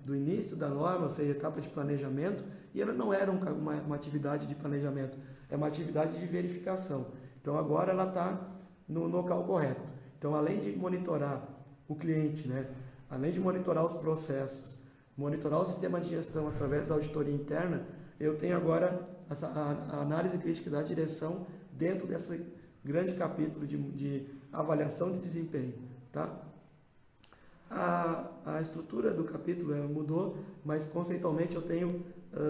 do início da norma, ou seja, etapa de planejamento, e ela não era uma atividade de planejamento, é uma atividade de verificação. Então agora ela está no local correto. Então, além de monitorar o cliente, né, além de monitorar os processos, monitorar o sistema de gestão através da auditoria interna, eu tenho agora a análise crítica da direção dentro desse grande capítulo de avaliação de desempenho, tá? A estrutura do capítulo mudou, mas conceitualmente eu tenho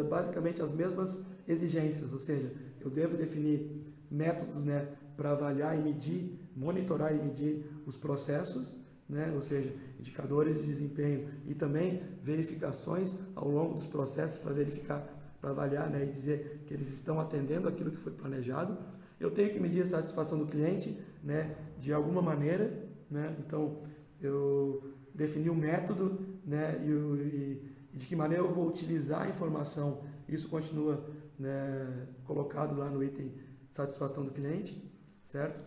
basicamente as mesmas exigências, ou seja, eu devo definir métodos, né, para avaliar e medir, monitorar e medir os processos, né, ou seja, indicadores de desempenho e também verificações ao longo dos processos para verificar, para avaliar, né, e dizer que eles estão atendendo aquilo que foi planejado. Eu tenho que medir a satisfação do cliente, né, de alguma maneira, né, então eu defini o método, né, e de que maneira eu vou utilizar a informação. Isso continua né, colocado lá no item satisfação do cliente, certo?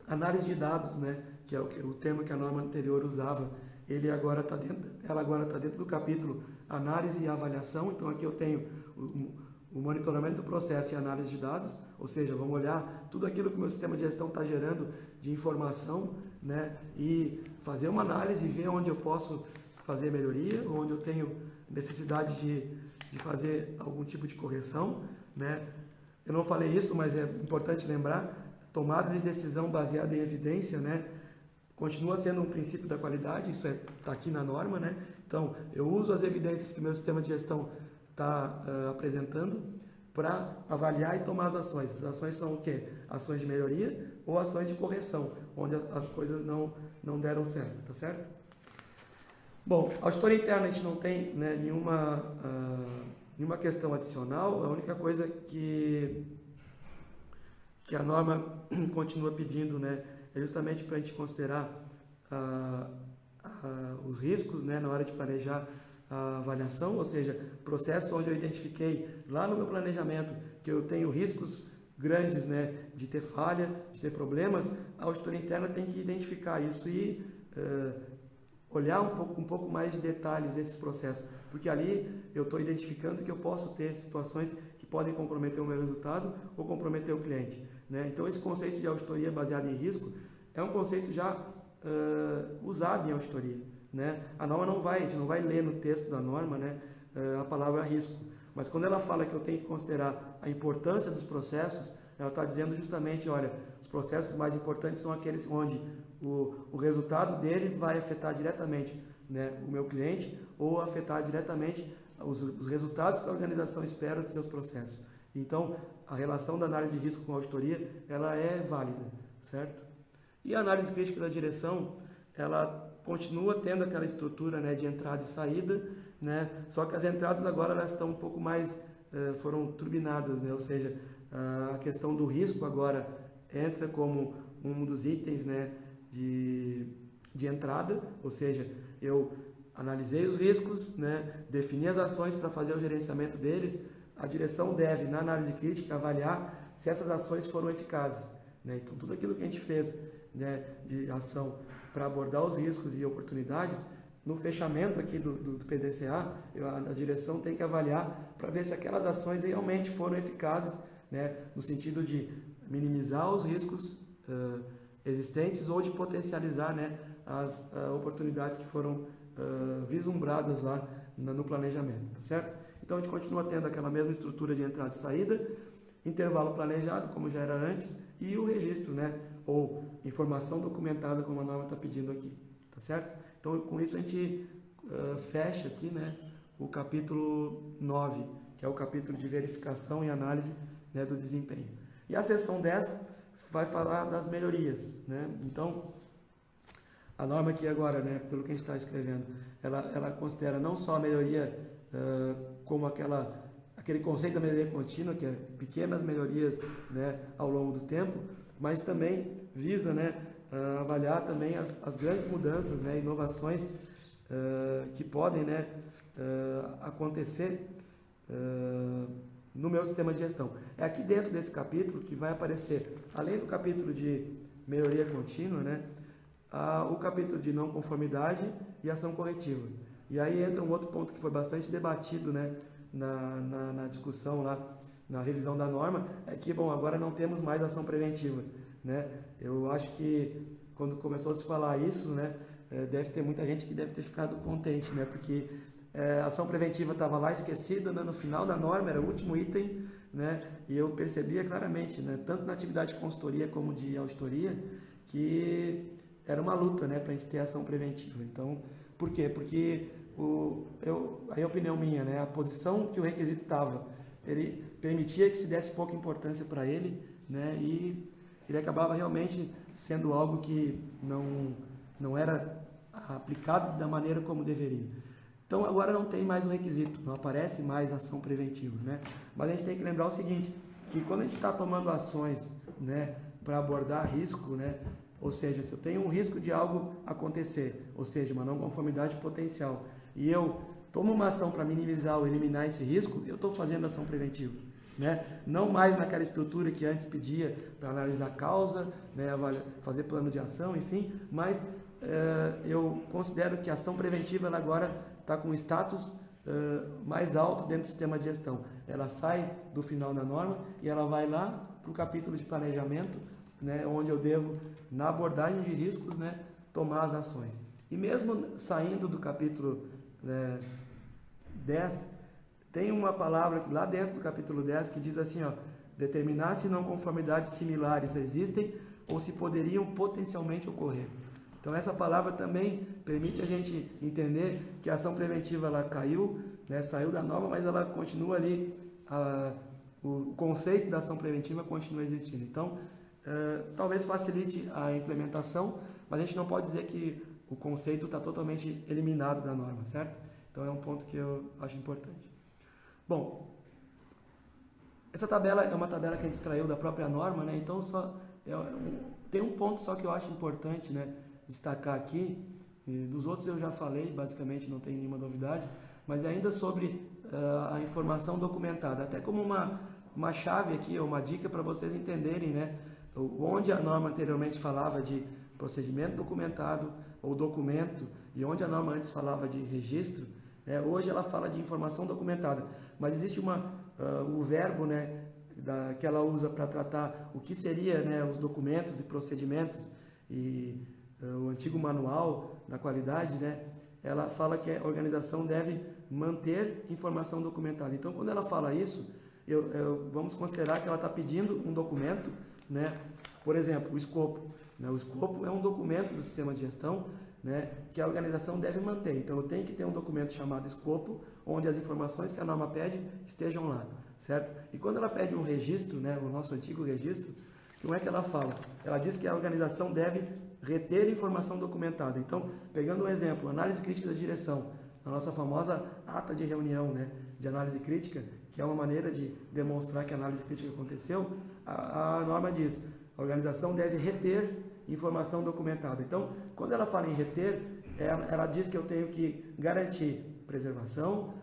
Análise de dados, né, que é o termo que a norma anterior usava, ela agora está dentro do capítulo análise e avaliação. Então aqui eu tenho o monitoramento do processo e análise de dados, ou seja, vamos olhar tudo aquilo que o meu sistema de gestão está gerando de informação, né, e fazer uma análise e ver onde eu posso fazer melhoria, onde eu tenho necessidade de fazer algum tipo de correção, né. Eu não falei isso, mas é importante lembrar, tomada de decisão baseada em evidência, né, continua sendo um princípio da qualidade, isso está aqui na norma, né. Então, eu uso as evidências que o meu sistema de gestão está apresentando para avaliar e tomar as ações. As ações são o quê? Ações de melhoria ou ações de correção, onde as coisas não deram certo, tá certo? Bom, auditoria interna a gente não tem, né, nenhuma questão adicional. A única coisa que a norma continua pedindo, né, é justamente para a gente considerar os riscos, né, na hora de planejar a avaliação, ou seja, processo onde eu identifiquei lá no meu planejamento que eu tenho riscos grandes, né, de ter falha, de ter problemas. A auditoria interna tem que identificar isso e olhar um pouco mais de detalhes desses processos, porque ali eu estou identificando que eu posso ter situações que podem comprometer o meu resultado ou comprometer o cliente, né? Então esse conceito de auditoria baseada em risco é um conceito já usado em auditoria, né? A norma a gente não vai ler no texto da norma, né, a palavra risco, mas quando ela fala que eu tenho que considerar a importância dos processos, ela está dizendo justamente, olha, os processos mais importantes são aqueles onde o resultado dele vai afetar diretamente, né, o meu cliente ou afetar diretamente os resultados que a organização espera dos seus processos. Então, a relação da análise de risco com a auditoria, ela é válida, certo? E a análise crítica da direção, ela continua tendo aquela estrutura, né, de entrada e saída, né, só que as entradas agora elas estão um pouco mais, foram turbinadas, né, ou seja, a questão do risco agora entra como um dos itens, né, de entrada, ou seja, eu analisei os riscos, né, defini as ações para fazer o gerenciamento deles. A direção deve, na análise crítica, avaliar se essas ações foram eficazes, né? Então, tudo aquilo que a gente fez, né, de ação para abordar os riscos e oportunidades, no fechamento aqui do PDCA, a direção tem que avaliar para ver se aquelas ações realmente foram eficazes, né, no sentido de minimizar os riscos existentes ou de potencializar, né, as oportunidades que foram vislumbradas lá no planejamento, tá certo? Então a gente continua tendo aquela mesma estrutura de entrada e saída, intervalo planejado, como já era antes, e o registro, né, ou informação documentada, como a norma está pedindo aqui, tá certo? Então com isso a gente fecha aqui, né, o capítulo 9, que é o capítulo de verificação e análise, né, do desempenho. E a seção 10 vai falar das melhorias, né? Então, a norma aqui agora, né, pelo que a gente está escrevendo, ela considera não só a melhoria como aquele conceito da melhoria contínua, que é pequenas melhorias, né, ao longo do tempo, mas também visa, né, avaliar também as grandes mudanças, né, inovações que podem, né, acontecer no meu sistema de gestão. É aqui dentro desse capítulo que vai aparecer, além do capítulo de melhoria contínua, né, o capítulo de não conformidade e ação corretiva. E aí entra um outro ponto que foi bastante debatido, né, na discussão lá, na revisão da norma, é que, bom, agora não temos mais ação preventiva, né? Eu acho que quando começou a se falar isso, né, deve ter muita gente que deve ter ficado contente, né, porque a ação preventiva estava lá esquecida, né, no final da norma, era o último item, né, e eu percebia claramente, né, tanto na atividade de consultoria como de auditoria, que era uma luta, né, para a gente ter ação preventiva. Então, por quê? Porque aí a opinião minha, né, a posição que o requisito estava, ele permitia que se desse pouca importância para ele, né, e ele acabava realmente sendo algo que não era aplicado da maneira como deveria. Então agora não tem mais o requisito, não aparece mais ação preventiva, né? Mas a gente tem que lembrar o seguinte, que quando a gente está tomando ações, né, para abordar risco, né, ou seja, se eu tenho um risco de algo acontecer, ou seja, uma não conformidade potencial, e eu tomo uma ação para minimizar ou eliminar esse risco, eu estou fazendo ação preventiva. Né? Não mais naquela estrutura que antes pedia para analisar a causa, né? Fazer plano de ação, enfim, mas eu considero que a ação preventiva ela agora está com um status mais alto dentro do sistema de gestão. Ela sai do final da norma e ela vai lá para o capítulo de planejamento, né? Onde eu devo, na abordagem de riscos, né? Tomar as ações. E mesmo saindo do capítulo 10, tem uma palavra lá dentro do capítulo 10 que diz assim, ó, determinar se não conformidades similares existem ou se poderiam potencialmente ocorrer. Então essa palavra também permite a gente entender que a ação preventiva ela caiu, né, saiu da norma, mas ela continua ali, o conceito da ação preventiva continua existindo. Então, talvez facilite a implementação, mas a gente não pode dizer que o conceito está totalmente eliminado da norma, certo? Então é um ponto que eu acho importante. Bom, essa tabela é uma tabela que a gente extraiu da própria norma, né? Então tem um ponto só que eu acho importante, né, destacar aqui. Dos outros eu já falei, basicamente não tem nenhuma novidade, mas ainda sobre a informação documentada, até como uma chave aqui, uma dica para vocês entenderem, né, onde a norma anteriormente falava de procedimento documentado ou documento e onde a norma antes falava de registro, né, hoje ela fala de informação documentada, mas existe o verbo, né, que ela usa para tratar o que seria, né, os documentos e procedimentos e o antigo manual da qualidade, né, ela fala que a organização deve manter informação documentada. Então, quando ela fala isso, vamos considerar que ela está pedindo um documento, né, por exemplo, o escopo. Né, o escopo é um documento do sistema de gestão, né, que a organização deve manter. Então, eu tenho que ter um documento chamado escopo, onde as informações que a norma pede estejam lá, certo? E quando ela pede um registro, né, o nosso antigo registro, como é que ela fala? Ela diz que a organização deve reter informação documentada. Então, pegando um exemplo, análise crítica da direção, a nossa famosa ata de reunião, né, de análise crítica, que é uma maneira de demonstrar que a análise crítica aconteceu, a norma diz, a organização deve reter informação documentada. Então, quando ela fala em reter, ela diz que eu tenho que garantir preservação,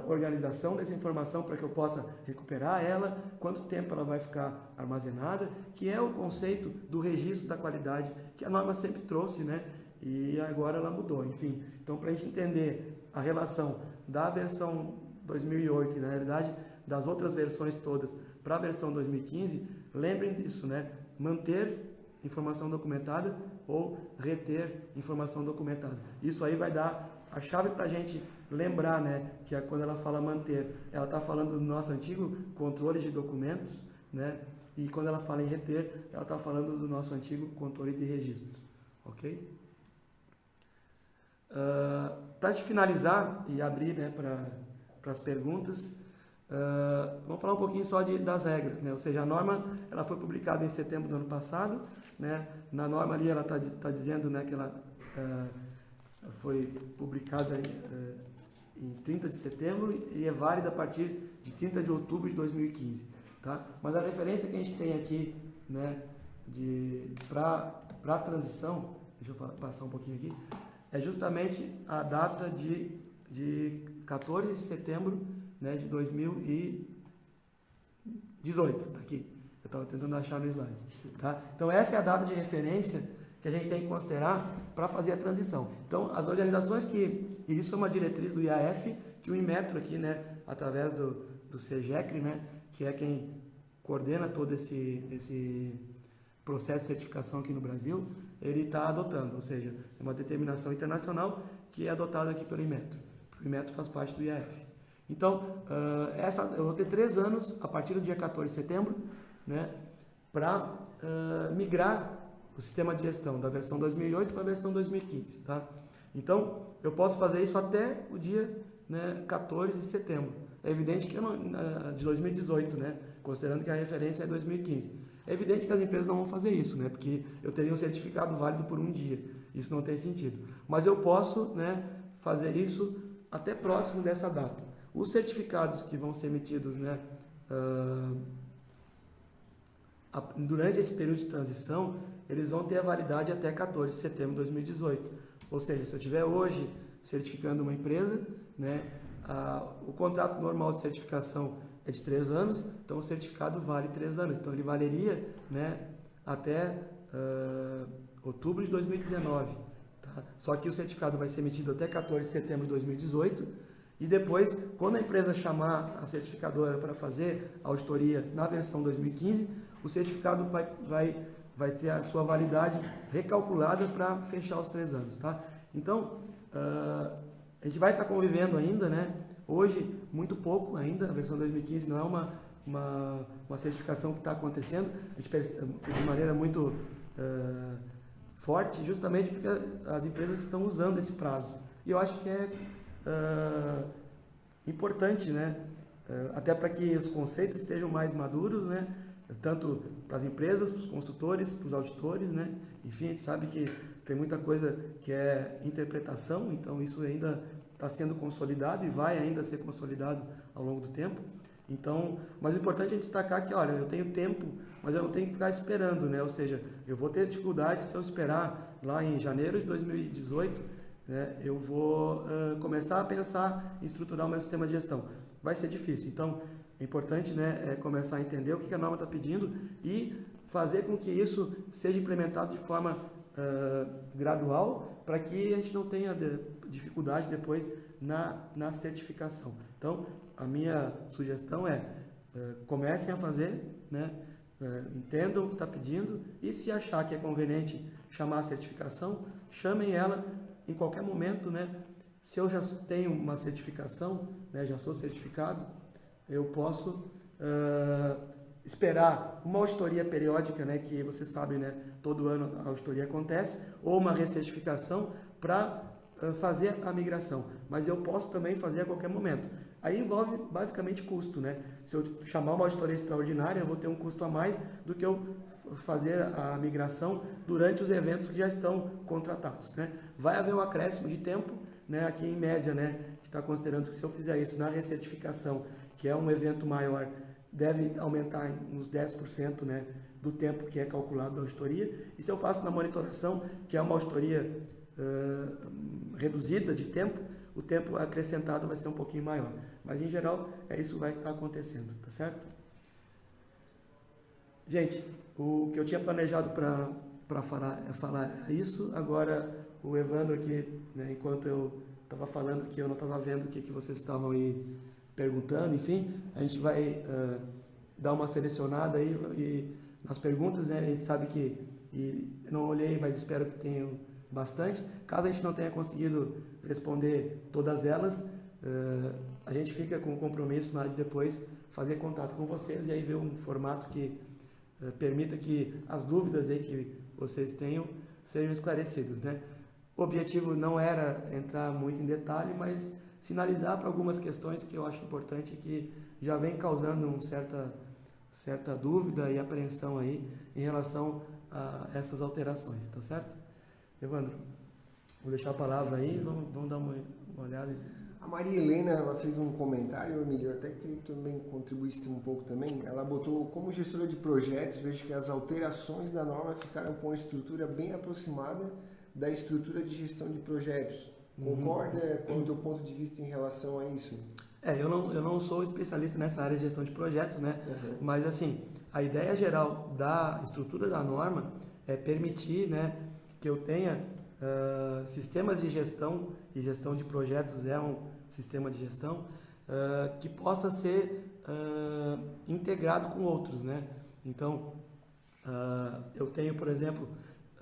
organização dessa informação para que eu possa recuperar ela, quanto tempo ela vai ficar armazenada, que é o conceito do registro da qualidade que a norma sempre trouxe, né? E agora ela mudou, enfim. Então, para a gente entender a relação da versão 2008 e, na realidade, das outras versões todas para a versão 2015, lembrem disso, né? Manter informação documentada ou reter informação documentada. Isso aí vai dar a chave para a gente lembrar, né, que quando ela fala manter, ela está falando do nosso antigo controle de documentos, né, e quando ela fala em reter, ela está falando do nosso antigo controle de registros, ok? Para te finalizar e abrir, né, para as perguntas, vamos falar um pouquinho só das regras, né? Ou seja, a norma ela foi publicada em setembro do ano passado, né? Na norma ali ela está dizendo, né, que ela foi publicada em 30 de setembro e é válida a partir de 30 de outubro de 2015, tá? Mas a referência que a gente tem aqui, né, para a transição, deixa eu passar um pouquinho aqui, é justamente a data de 14 de setembro, né, de 2018, daqui. Eu estava tentando achar no slide, tá? Então essa é a data de referência que a gente tem que considerar para fazer a transição. Então as organizações e isso é uma diretriz do IAF, que o Inmetro aqui, né, através do CEGECRE, né, que é quem coordena todo esse processo de certificação aqui no Brasil, ele está adotando, ou seja, é uma determinação internacional que é adotada aqui pelo Inmetro. O Inmetro faz parte do IAF. Então, eu vou ter 3 anos, a partir do dia 14 de setembro, né, para migrar o sistema de gestão da versão 2008 para a versão 2015. Tá? Então, eu posso fazer isso até o dia, né, 14 de setembro. É evidente que de 2018, né, considerando que a referência é 2015. É evidente que as empresas não vão fazer isso, né, porque eu teria um certificado válido por um dia. Isso não tem sentido. Mas eu posso, né, fazer isso até próximo dessa data. Os certificados que vão ser emitidos, né, durante esse período de transição, eles vão ter a validade até 14 de setembro de 2018. Ou seja, se eu tiver hoje certificando uma empresa, né? O contrato normal de certificação é de 3 anos, então o certificado vale 3 anos, então ele valeria, né, até outubro de 2019. Tá? Só que o certificado vai ser emitido até 14 de setembro de 2018 e depois, quando a empresa chamar a certificadora para fazer a auditoria na versão 2015, o certificado vai ter a sua validade recalculada para fechar os 3 anos. Tá? Então, a gente vai estar convivendo ainda, né? Hoje, muito pouco ainda, a versão 2015 não é uma certificação que está acontecendo, a gente de maneira muito forte, justamente porque as empresas estão usando esse prazo. E eu acho que é importante, né? Até para que os conceitos estejam mais maduros, né? Tanto para as empresas, para os consultores, para os auditores, né? Enfim, a gente sabe que tem muita coisa que é interpretação, então isso ainda está sendo consolidado e vai ainda ser consolidado ao longo do tempo. Então, mas o importante é destacar que, olha, eu tenho tempo, mas eu não tenho que ficar esperando, né? Ou seja, eu vou ter dificuldade se eu esperar lá em janeiro de 2018, né? Eu vou começar a pensar em estruturar o meu sistema de gestão. Vai ser difícil. Então, é importante, né, começar a entender o que a norma está pedindo e fazer com que isso seja implementado de forma gradual, para que a gente não tenha dificuldade depois na certificação. Então, a minha sugestão é comecem a fazer, né? Entendam o que está pedindo e se achar que é conveniente chamar a certificação, chamem ela em qualquer momento, né? Se eu já tenho uma certificação, né, já sou certificado, eu posso esperar uma auditoria periódica, né, que você sabe, né, todo ano a auditoria acontece, ou uma recertificação para fazer a migração. Mas eu posso também fazer a qualquer momento. Aí envolve basicamente custo, né? Se eu chamar uma auditoria extraordinária, eu vou ter um custo a mais do que eu fazer a migração durante os eventos que já estão contratados, né? Vai haver um acréscimo de tempo, né? Aqui em média, né, está considerando que se eu fizer isso na recertificação, que é um evento maior, deve aumentar em uns 10%, né, do tempo que é calculado da auditoria. E se eu faço na monitoração, que é uma auditoria reduzida de tempo, o tempo acrescentado vai ser um pouquinho maior. Mas, em geral, é isso que vai estar acontecendo, tá certo? Gente, o que eu tinha planejado para falar é isso. Agora, o Evandro aqui, né, enquanto eu estava falando aqui, eu não estava vendo o que vocês estavam aí perguntando, enfim, a gente vai dar uma selecionada aí e nas perguntas, né, a gente sabe que, e não olhei, mas espero que tenham bastante. Caso a gente não tenha conseguido responder todas elas, a gente fica com o compromisso de depois fazer contato com vocês e aí ver um formato que permita que as dúvidas aí que vocês tenham sejam esclarecidas, né? O objetivo não era entrar muito em detalhe, mas sinalizar para algumas questões que eu acho importante e que já vem causando uma certa dúvida e apreensão aí em relação a essas alterações, tá certo? Evandro, vou deixar a palavra aí, vamos dar uma olhada. A Maria Helena, ela fez um comentário, Emílio, até que também contribuísse um pouco também. Ela botou: como gestora de projetos, vejo que as alterações da norma ficaram com a estrutura bem aproximada da estrutura de gestão de projetos. Concorda com o teu ponto de vista em relação a isso? Eu não sou especialista nessa área de gestão de projetos, né? Mas, assim, a ideia geral da estrutura da norma é permitir, né, que eu tenha sistemas de gestão, e gestão de projetos é um sistema de gestão, que possa ser integrado com outros, né? Então, eu tenho, por exemplo,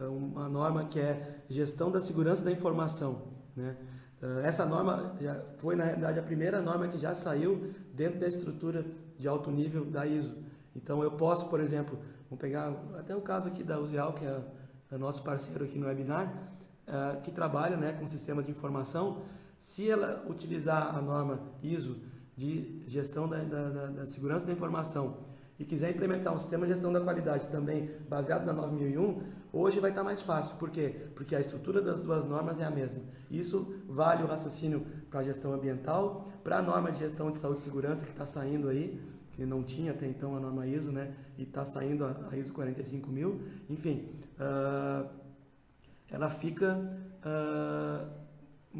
uma norma que é gestão da segurança da informação, né? Essa norma foi, na realidade, a primeira norma que já saiu dentro da estrutura de alto nível da ISO. Então, eu posso, por exemplo, vamos pegar até o caso aqui da Usial, que é nosso parceiro aqui no webinar, que trabalha, né, com sistemas de informação. Se ela utilizar a norma ISO de gestão da segurança da informação e quiser implementar um sistema de gestão da qualidade também baseado na 9001, hoje vai estar mais fácil. Por quê? Porque a estrutura das duas normas é a mesma. Isso vale o raciocínio para a gestão ambiental, para a norma de gestão de saúde e segurança que está saindo aí, que não tinha até então a norma ISO, né? E está saindo a ISO 45000. Enfim, ela fica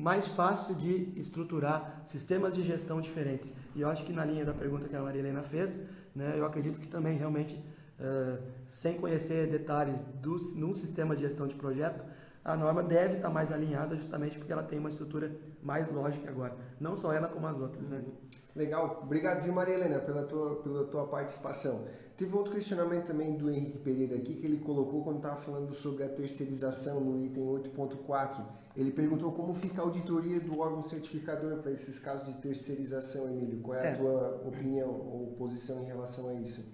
mais fácil de estruturar sistemas de gestão diferentes. E eu acho que na linha da pergunta que a Maria Helena fez, né, eu acredito que também realmente, sem conhecer detalhes num sistema de gestão de projeto, a norma deve estar mais alinhada justamente porque ela tem uma estrutura mais lógica agora. Não só ela, como as outras, né? Legal. Obrigado, viu, Maria Helena, pela tua participação. Teve outro questionamento também do Henrique Pereira aqui, que ele colocou quando estava falando sobre a terceirização no item 8.4. Ele perguntou como fica a auditoria do órgão certificador para esses casos de terceirização, Emílio. Qual é a tua opinião ou posição em relação a isso?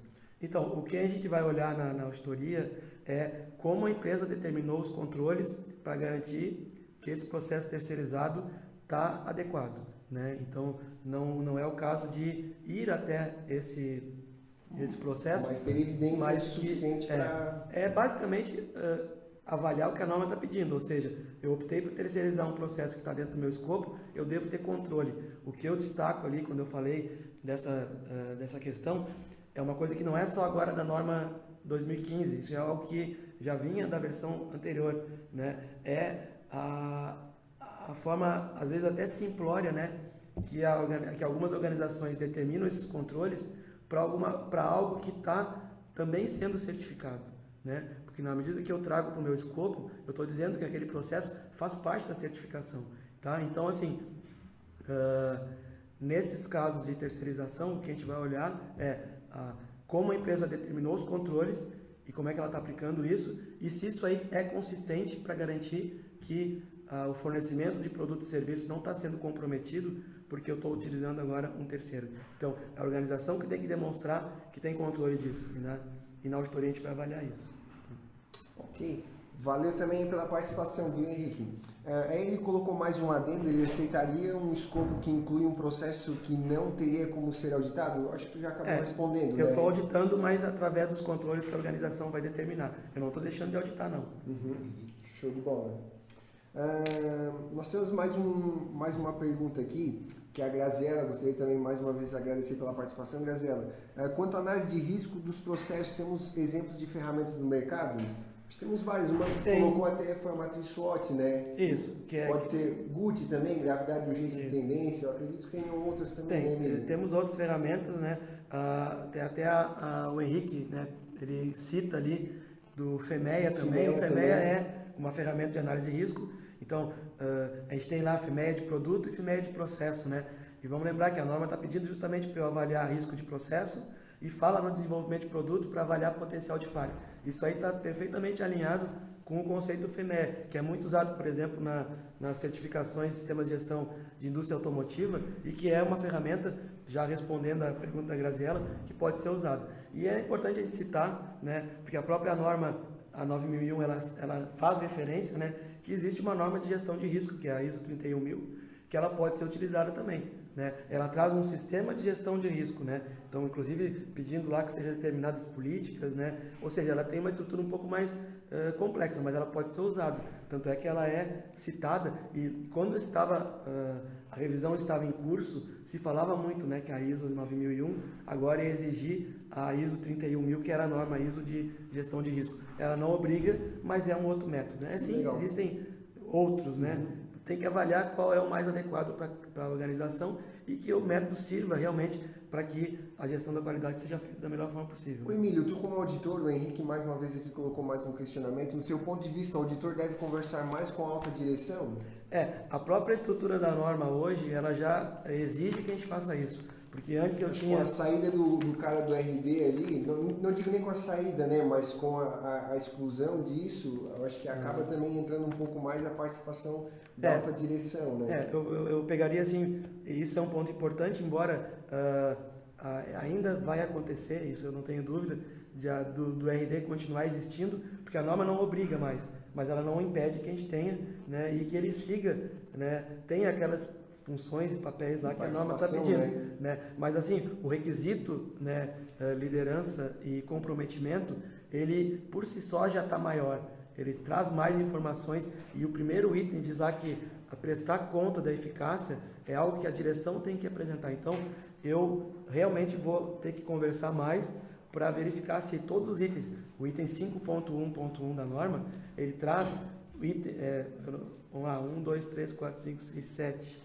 Então, o que a gente vai olhar na auditoria é como a empresa determinou os controles para garantir que esse processo terceirizado está adequado, né? Então, não é o caso de ir até esse processo. Mas ter evidência suficiente para... basicamente avaliar o que a norma está pedindo, ou seja, eu optei por terceirizar um processo que está dentro do meu escopo, eu devo ter controle. O que eu destaco ali, quando eu falei dessa questão, é uma coisa que não é só agora da norma 2015, isso é algo que já vinha da versão anterior, né? É a forma, às vezes até simplória, né? Que algumas organizações determinam esses controles para algo que está também sendo certificado, né? Porque na medida que eu trago para o meu escopo, eu estou dizendo que aquele processo faz parte da certificação, tá? Então, assim, nesses casos de terceirização, o que a gente vai olhar é como a empresa determinou os controles e como é que ela está aplicando isso e se isso aí é consistente para garantir que o fornecimento de produtos e serviços não está sendo comprometido porque eu estou utilizando agora um terceiro. Então, é a organização que tem que demonstrar que tem controle disso, né? E na auditoria a gente vai avaliar isso. Ok. Valeu também pela participação, viu, Henrique? Aí ele colocou mais um adendo, ele aceitaria um escopo que inclui um processo que não teria como ser auditado? Eu acho que tu já acabou respondendo, eu né? estou auditando, mas através dos controles que a organização vai determinar. Eu não estou deixando de auditar, não. Show de bola. Nós temos mais uma pergunta aqui, que é a Graziela. Gostaria também mais uma vez de agradecer pela participação, Graziela. Quanto à análise de risco dos processos, temos exemplos de ferramentas no mercado? Temos vários, uma que colocou até foi a matriz SWOT, né? Isso. Pode ser GUT também, gravidade, urgência e tendência. Eu acredito que tenham outras também, né? Temos outras ferramentas, né? Tem até o Henrique, né? Ele cita ali do FEMEA também. O FEMEA é uma ferramenta de análise de risco. Então, a gente tem lá a FEMEA de produto e FEMEA de processo, né? E vamos lembrar que a norma está pedindo justamente para eu avaliar risco de processo e fala no desenvolvimento de produto para avaliar potencial de falha. Isso aí está perfeitamente alinhado com o conceito do FEMEA, que é muito usado, por exemplo, nas certificações de sistemas de gestão de indústria automotiva e que é uma ferramenta, já respondendo à pergunta da Graziela, que pode ser usada. E é importante a gente citar, né, porque a própria norma, a 9001, ela faz referência, né, que existe uma norma de gestão de risco, que é a ISO 31000, que ela pode ser utilizada também, né? Ela traz um sistema de gestão de risco, né? Então, inclusive, pedindo lá que sejam determinadas políticas, né? Ou seja, ela tem uma estrutura um pouco mais complexa, mas ela pode ser usada. Tanto é que ela é citada e quando a revisão estava em curso, se falava muito, né, que a ISO 9001 agora ia exigir a ISO 31000, que era a norma ISO de gestão de risco. Ela não obriga, mas é um outro método, né? Sim, existem outros, né? Tem que avaliar qual é o mais adequado para a organização e que o método sirva realmente para que a gestão da qualidade seja feita da melhor forma possível. O Emílio, tu como auditor, o Henrique mais uma vez aqui colocou mais um questionamento. No seu ponto de vista, o auditor deve conversar mais com a alta direção? A própria estrutura da norma hoje, ela já exige que a gente faça isso. Porque antes eu tinha... Com a saída do cara do RD ali, não digo nem com a saída, né, mas com a exclusão disso, eu acho que acaba também entrando um pouco mais a participação da alta direção, né? Eu pegaria assim, isso é um ponto importante, embora ainda vai acontecer, isso eu não tenho dúvida, do RD continuar existindo, porque a norma não obriga mais, mas ela não impede que a gente tenha, né, e que ele siga, né, tenha aquelas funções e papéis lá que a norma está pedindo, né? Mas assim, o requisito, né, liderança e comprometimento, ele por si só já está maior, ele traz mais informações e o primeiro item diz lá que prestar conta da eficácia é algo que a direção tem que apresentar. Então, eu realmente vou ter que conversar mais para verificar se todos os itens, o item 5.1.1 da norma, ele traz Vamos lá, 1, 2, 3, 4, 5, 6, 7.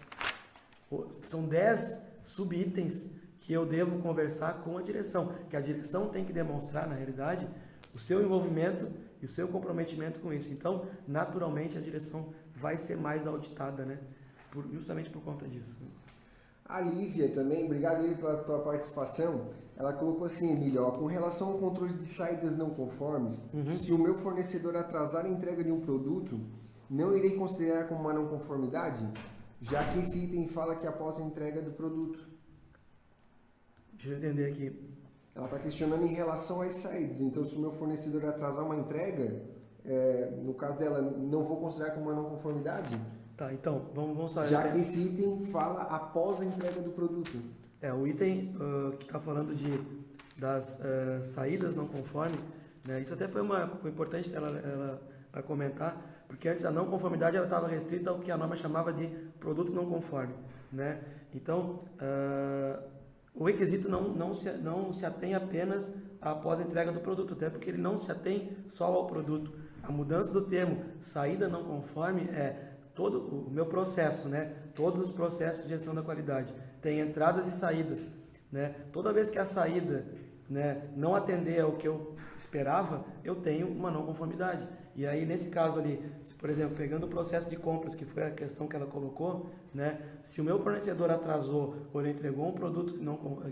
São 10 subitens que eu devo conversar com a direção, que a direção tem que demonstrar, na realidade, o seu envolvimento e o seu comprometimento com isso. Então, naturalmente, a direção vai ser mais auditada, né? Justamente por conta disso. A Lívia também, obrigado Lívia pela tua participação. Ela colocou assim, Emílio, ó, com relação ao controle de saídas não conformes, se o meu fornecedor atrasar a entrega de um produto, não irei considerar como uma não conformidade, já que esse item fala que após a entrega do produto. Deixa eu entender aqui. Ela está questionando em relação às saídas. Então, se o meu fornecedor atrasar uma entrega, no caso dela, não vou considerar como uma não conformidade? Tá, então, vamos falar. Já que esse item fala após a entrega do produto. O item que está falando das saídas não conforme, né, isso até foi importante ela comentar, porque antes a não conformidade estava restrita ao que a norma chamava de produto não conforme, né? Então, o requisito não se atém apenas após a entrega do produto, até porque ele não se atém só ao produto. A mudança do termo saída não conforme é todo o meu processo, né? Todos os processos de gestão da qualidade tem entradas e saídas, né? Toda vez que a saída, né, não atender ao que eu esperava, eu tenho uma não conformidade. E aí, nesse caso ali, por exemplo, pegando o processo de compras, que foi a questão que ela colocou, né, se o meu fornecedor atrasou ou ele entregou um produto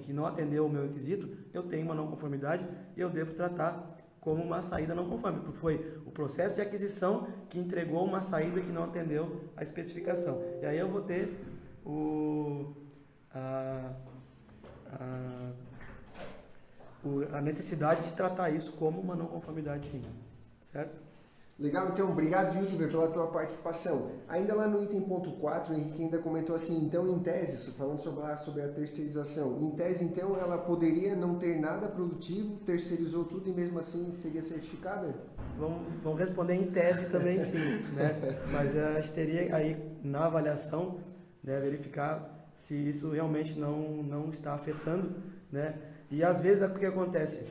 que não atendeu o meu requisito, eu tenho uma não conformidade e eu devo tratar como uma saída não conforme, porque foi o processo de aquisição que entregou uma saída que não atendeu a especificação. E aí eu vou ter a necessidade de tratar isso como uma não conformidade, sim, certo? Legal, então, obrigado, viu, Lívia, pela tua participação. Ainda lá no item ponto 4, o Henrique ainda comentou assim, então, em tese, falando sobre a terceirização, em tese, então, ela poderia não ter nada produtivo, terceirizou tudo e mesmo assim seria certificada? Vamos responder em tese também, sim, né? Mas a gente teria aí, na avaliação, né, verificar se isso realmente não está afetando, né? E às vezes, o que acontece?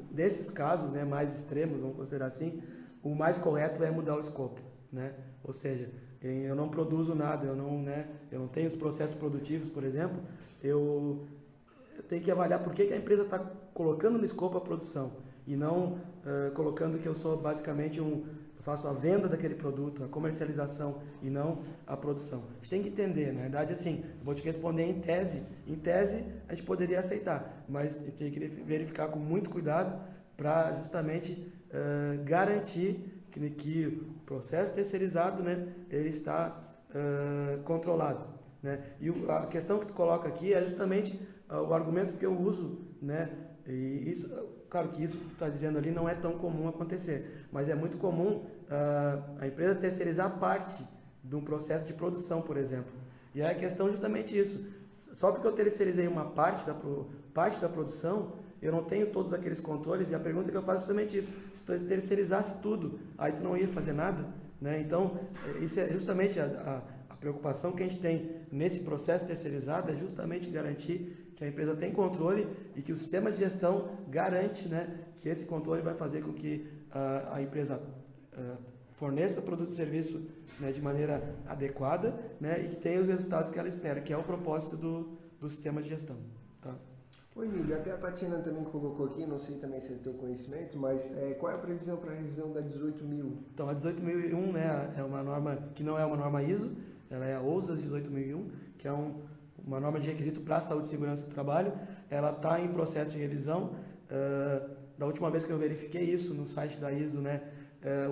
Desses casos, né, mais extremos, vamos considerar assim, o mais correto é mudar o escopo, né? Ou seja, eu não produzo nada, eu não tenho os processos produtivos, por exemplo, eu tenho que avaliar por que a empresa está colocando no escopo a produção e não colocando que eu sou basicamente eu faço a venda daquele produto, a comercialização e não a produção. A gente tem que entender, na verdade, assim, vou te responder em tese. Em tese, a gente poderia aceitar, mas tem que verificar com muito cuidado para justamente garantir que o processo terceirizado, né, ele está controlado, né? E a questão que tu coloca aqui é justamente o argumento que eu uso, né? E isso, claro que isso que tu está dizendo ali não é tão comum acontecer, mas é muito comum a empresa terceirizar parte de um processo de produção, por exemplo. E aí a questão é justamente isso. Só porque eu terceirizei uma parte da produção, eu não tenho todos aqueles controles, e a pergunta que eu faço é justamente isso. Se tu terceirizasse tudo, aí tu não ia fazer nada, né? Então, isso é justamente a preocupação que a gente tem nesse processo terceirizado, é justamente garantir que a empresa tem controle e que o sistema de gestão garante, né, que esse controle vai fazer com que a empresa forneça produto e serviço, né, de maneira adequada, né, e que tenha os resultados que ela espera, que é o propósito do sistema de gestão. Tá? Oi, Emílio, até a Tatiana também colocou aqui, não sei também se é do teu conhecimento, mas qual é a previsão para a revisão da 18.000? Então, a 18.001, né, é uma norma que não é uma norma ISO, ela é a OUSAS 18.001, que é uma norma de requisito para a saúde e segurança do trabalho. Ela está em processo de revisão. Da última vez que eu verifiquei isso no site da ISO, né,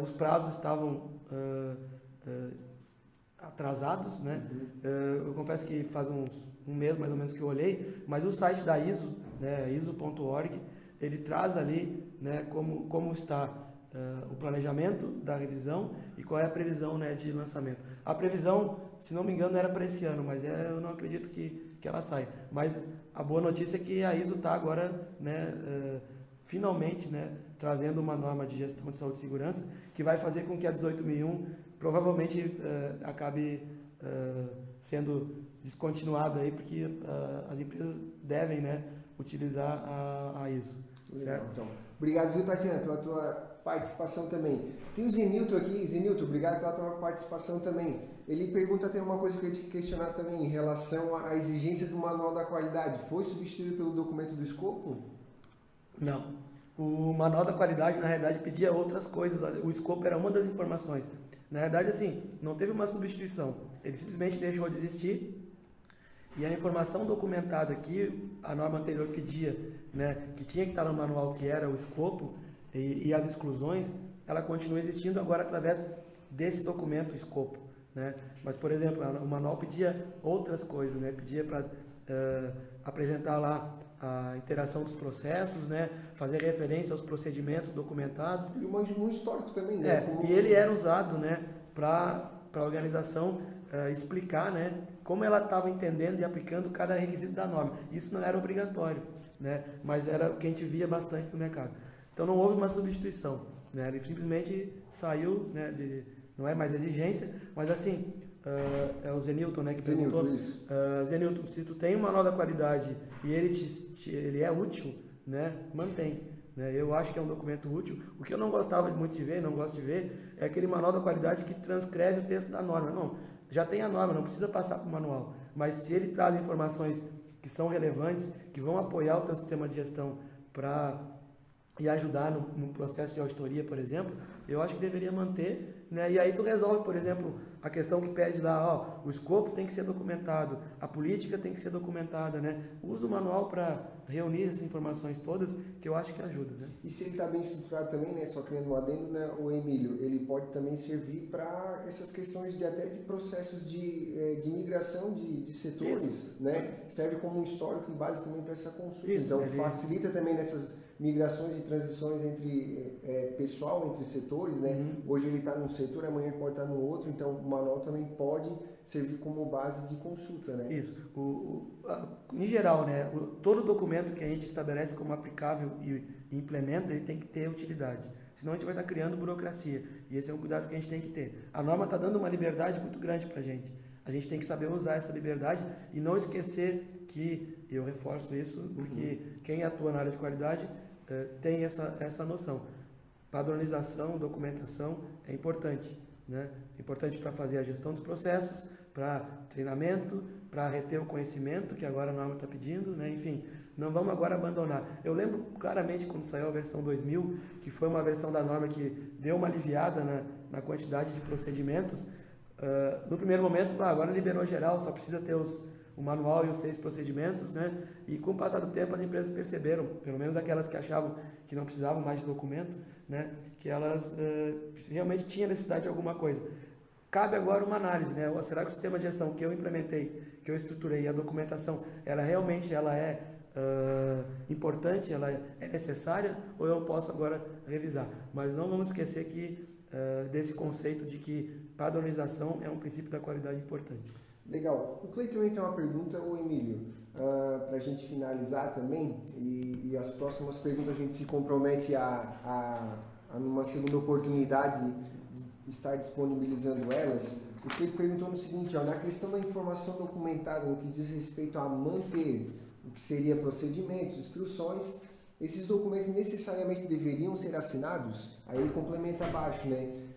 os prazos estavam atrasados, né? Eu confesso que faz um mês mais ou menos que eu olhei, mas o site da ISO, né, iso.org, ele traz ali, né, como está o planejamento da revisão e qual é a previsão, né, de lançamento. A previsão, se não me engano, era para esse ano, mas eu não acredito que ela saia. Mas a boa notícia é que a ISO está agora, né, finalmente, né, trazendo uma norma de gestão de saúde e segurança que vai fazer com que a 18.001 provavelmente acabe sendo descontinuada aí, porque as empresas devem, né, utilizar a ISO. Legal, certo? então. Obrigado, viu, Tatiana, pela tua participação também. Tem o Zenilton aqui. Zenilton, obrigado pela tua participação também. Ele pergunta, tem uma coisa que eu ia te questionar também, em relação à exigência do manual da qualidade. Foi substituído pelo documento do escopo? Não. O manual da qualidade, na realidade, pedia outras coisas. O escopo era uma das informações. Na realidade, assim, não teve uma substituição. Ele simplesmente deixou de existir. E a informação documentada que a norma anterior pedia, né, que tinha que estar no manual, que era o escopo e as exclusões, ela continua existindo agora através desse documento, escopo, né? Mas, por exemplo, o manual pedia outras coisas, né? Pedia para apresentar lá a interação dos processos, né? Fazer referência aos procedimentos documentados. E um histórico também, né? E ele era usado, né, para a organização explicar, né, como ela estava entendendo e aplicando cada requisito da norma. Isso não era obrigatório, né, mas era o que a gente via bastante no mercado. Então não houve uma substituição, né, ele simplesmente saiu, né, não é mais exigência, mas assim, é o Zenilton, né, que perguntou. Zenilton, se tu tem um manual da qualidade e ele é útil, né, mantém. Eu acho que é um documento útil. O que eu não gostava muito de ver, não gosto de ver, é aquele manual da qualidade que transcreve o texto da norma. Não, já tem a norma, não precisa passar para o manual. Mas se ele traz informações que são relevantes, que vão apoiar o teu sistema de gestão e ajudar no processo de auditoria, por exemplo, eu acho que deveria manter, né? E aí tu resolve, por exemplo, a questão que pede lá, o escopo tem que ser documentado, a política tem que ser documentada, né? Usa o manual para reunir essas informações todas, que eu acho que ajuda, né? E se ele está bem estruturado também, né? Só criando um adendo, né? O Emílio, ele pode também servir para essas questões até de processos de migração de setores, isso, né? Serve como um histórico e base também para essa consulta. Isso, então facilita também nessas migrações e transições entre pessoal, entre setores, né? Hoje ele está num setor, amanhã ele pode estar no outro, então o manual também pode servir como base de consulta, né? Isso. Em geral, né? Todo documento que a gente estabelece como aplicável e implementa, ele tem que ter utilidade. Senão a gente vai estar criando burocracia. E esse é um cuidado que a gente tem que ter. A norma está dando uma liberdade muito grande para a gente. A gente tem que saber usar essa liberdade e não esquecer que, eu reforço isso, porque quem atua na área de qualidade tem essa noção. Padronização, documentação é importante, né? É importante para fazer a gestão dos processos, para treinamento, para reter o conhecimento que agora a norma está pedindo, né? Enfim, não vamos agora abandonar. Eu lembro claramente quando saiu a versão 2000, que foi uma versão da norma que deu uma aliviada na quantidade de procedimentos. No primeiro momento, agora liberou geral, só precisa ter o manual e os 6 procedimentos, né? E com o passar do tempo as empresas perceberam, pelo menos aquelas que achavam que não precisavam mais de documento, né? Que elas realmente tinham necessidade de alguma coisa. Cabe agora uma análise, né? Será que o sistema de gestão que eu implementei, que eu estruturei, a documentação, ela realmente é importante, ela é necessária, ou eu posso agora revisar? Mas não vamos esquecer que desse conceito de que padronização é um princípio da qualidade importante. Legal. O Cleiton também tem uma pergunta, o Emílio, para a gente finalizar também, e as próximas perguntas a gente se compromete a numa segunda oportunidade de estar disponibilizando elas. O Cleiton perguntou no seguinte, na questão da informação documentada, no que diz respeito a manter o que seria procedimentos, instruções, esses documentos necessariamente deveriam ser assinados? Aí ele complementa abaixo, né?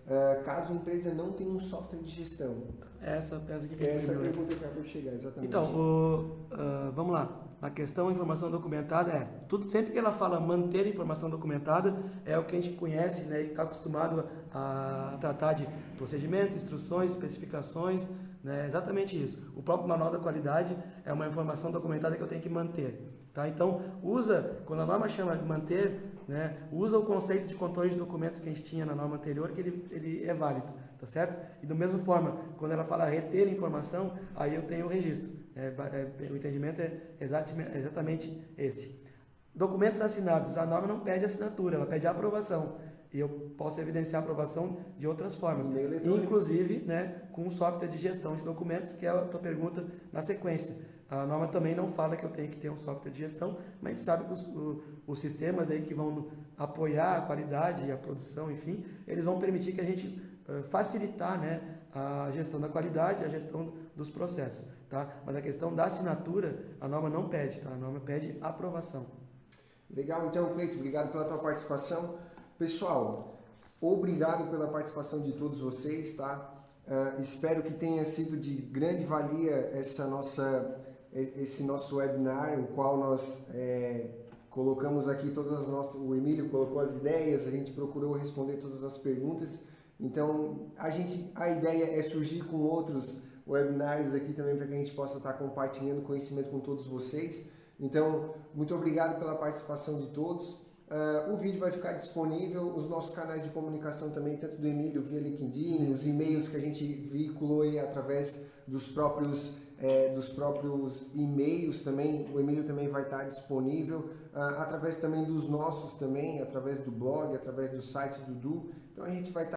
Caso a empresa não tenha um software de gestão. Essa pergunta que acabou de chegar, exatamente. Então, vamos lá. Na questão informação documentada, sempre que ela fala manter informação documentada, é o que a gente conhece, né, e está acostumado a tratar de procedimento, instruções, especificações, né, exatamente isso. O próprio manual da qualidade é uma informação documentada que eu tenho que manter. Tá? Então, quando a norma chama de manter, né, usa o conceito de controle de documentos que a gente tinha na norma anterior, que ele é válido, tá certo? E da mesma forma, quando ela fala reter informação, aí eu tenho o registro. O entendimento é exatamente esse. Documentos assinados, a norma não pede assinatura, ela pede aprovação. E eu posso evidenciar a aprovação de outras formas, inclusive, né, com o software de gestão de documentos, que é a tua pergunta na sequência. A norma também não fala que eu tenho que ter um software de gestão, mas a gente sabe que os sistemas aí que vão apoiar a qualidade e a produção, enfim, eles vão permitir que a gente facilitar, né, a gestão da qualidade, a gestão dos processos. Tá? Mas a questão da assinatura, a norma não pede, tá? A norma pede aprovação. Legal, então, Cleiton, obrigado pela tua participação. Pessoal, obrigado pela participação de todos vocês, tá? Espero que tenha sido de grande valia esse nosso webinar, o qual nós colocamos aqui todas as nossas... O Emílio colocou as ideias, a gente procurou responder todas as perguntas. Então, a ideia é surgir com outros webinars aqui também para que a gente possa estar compartilhando conhecimento com todos vocês. Então, muito obrigado pela participação de todos. O vídeo vai ficar disponível, os nossos canais de comunicação também, tanto do Emílio via LinkedIn, os e-mails que a gente veiculou aí através dos próprios e-mails também, o Emílio também vai estar disponível, através também dos nossos também, através do blog, através do site do Du. Então a gente vai estar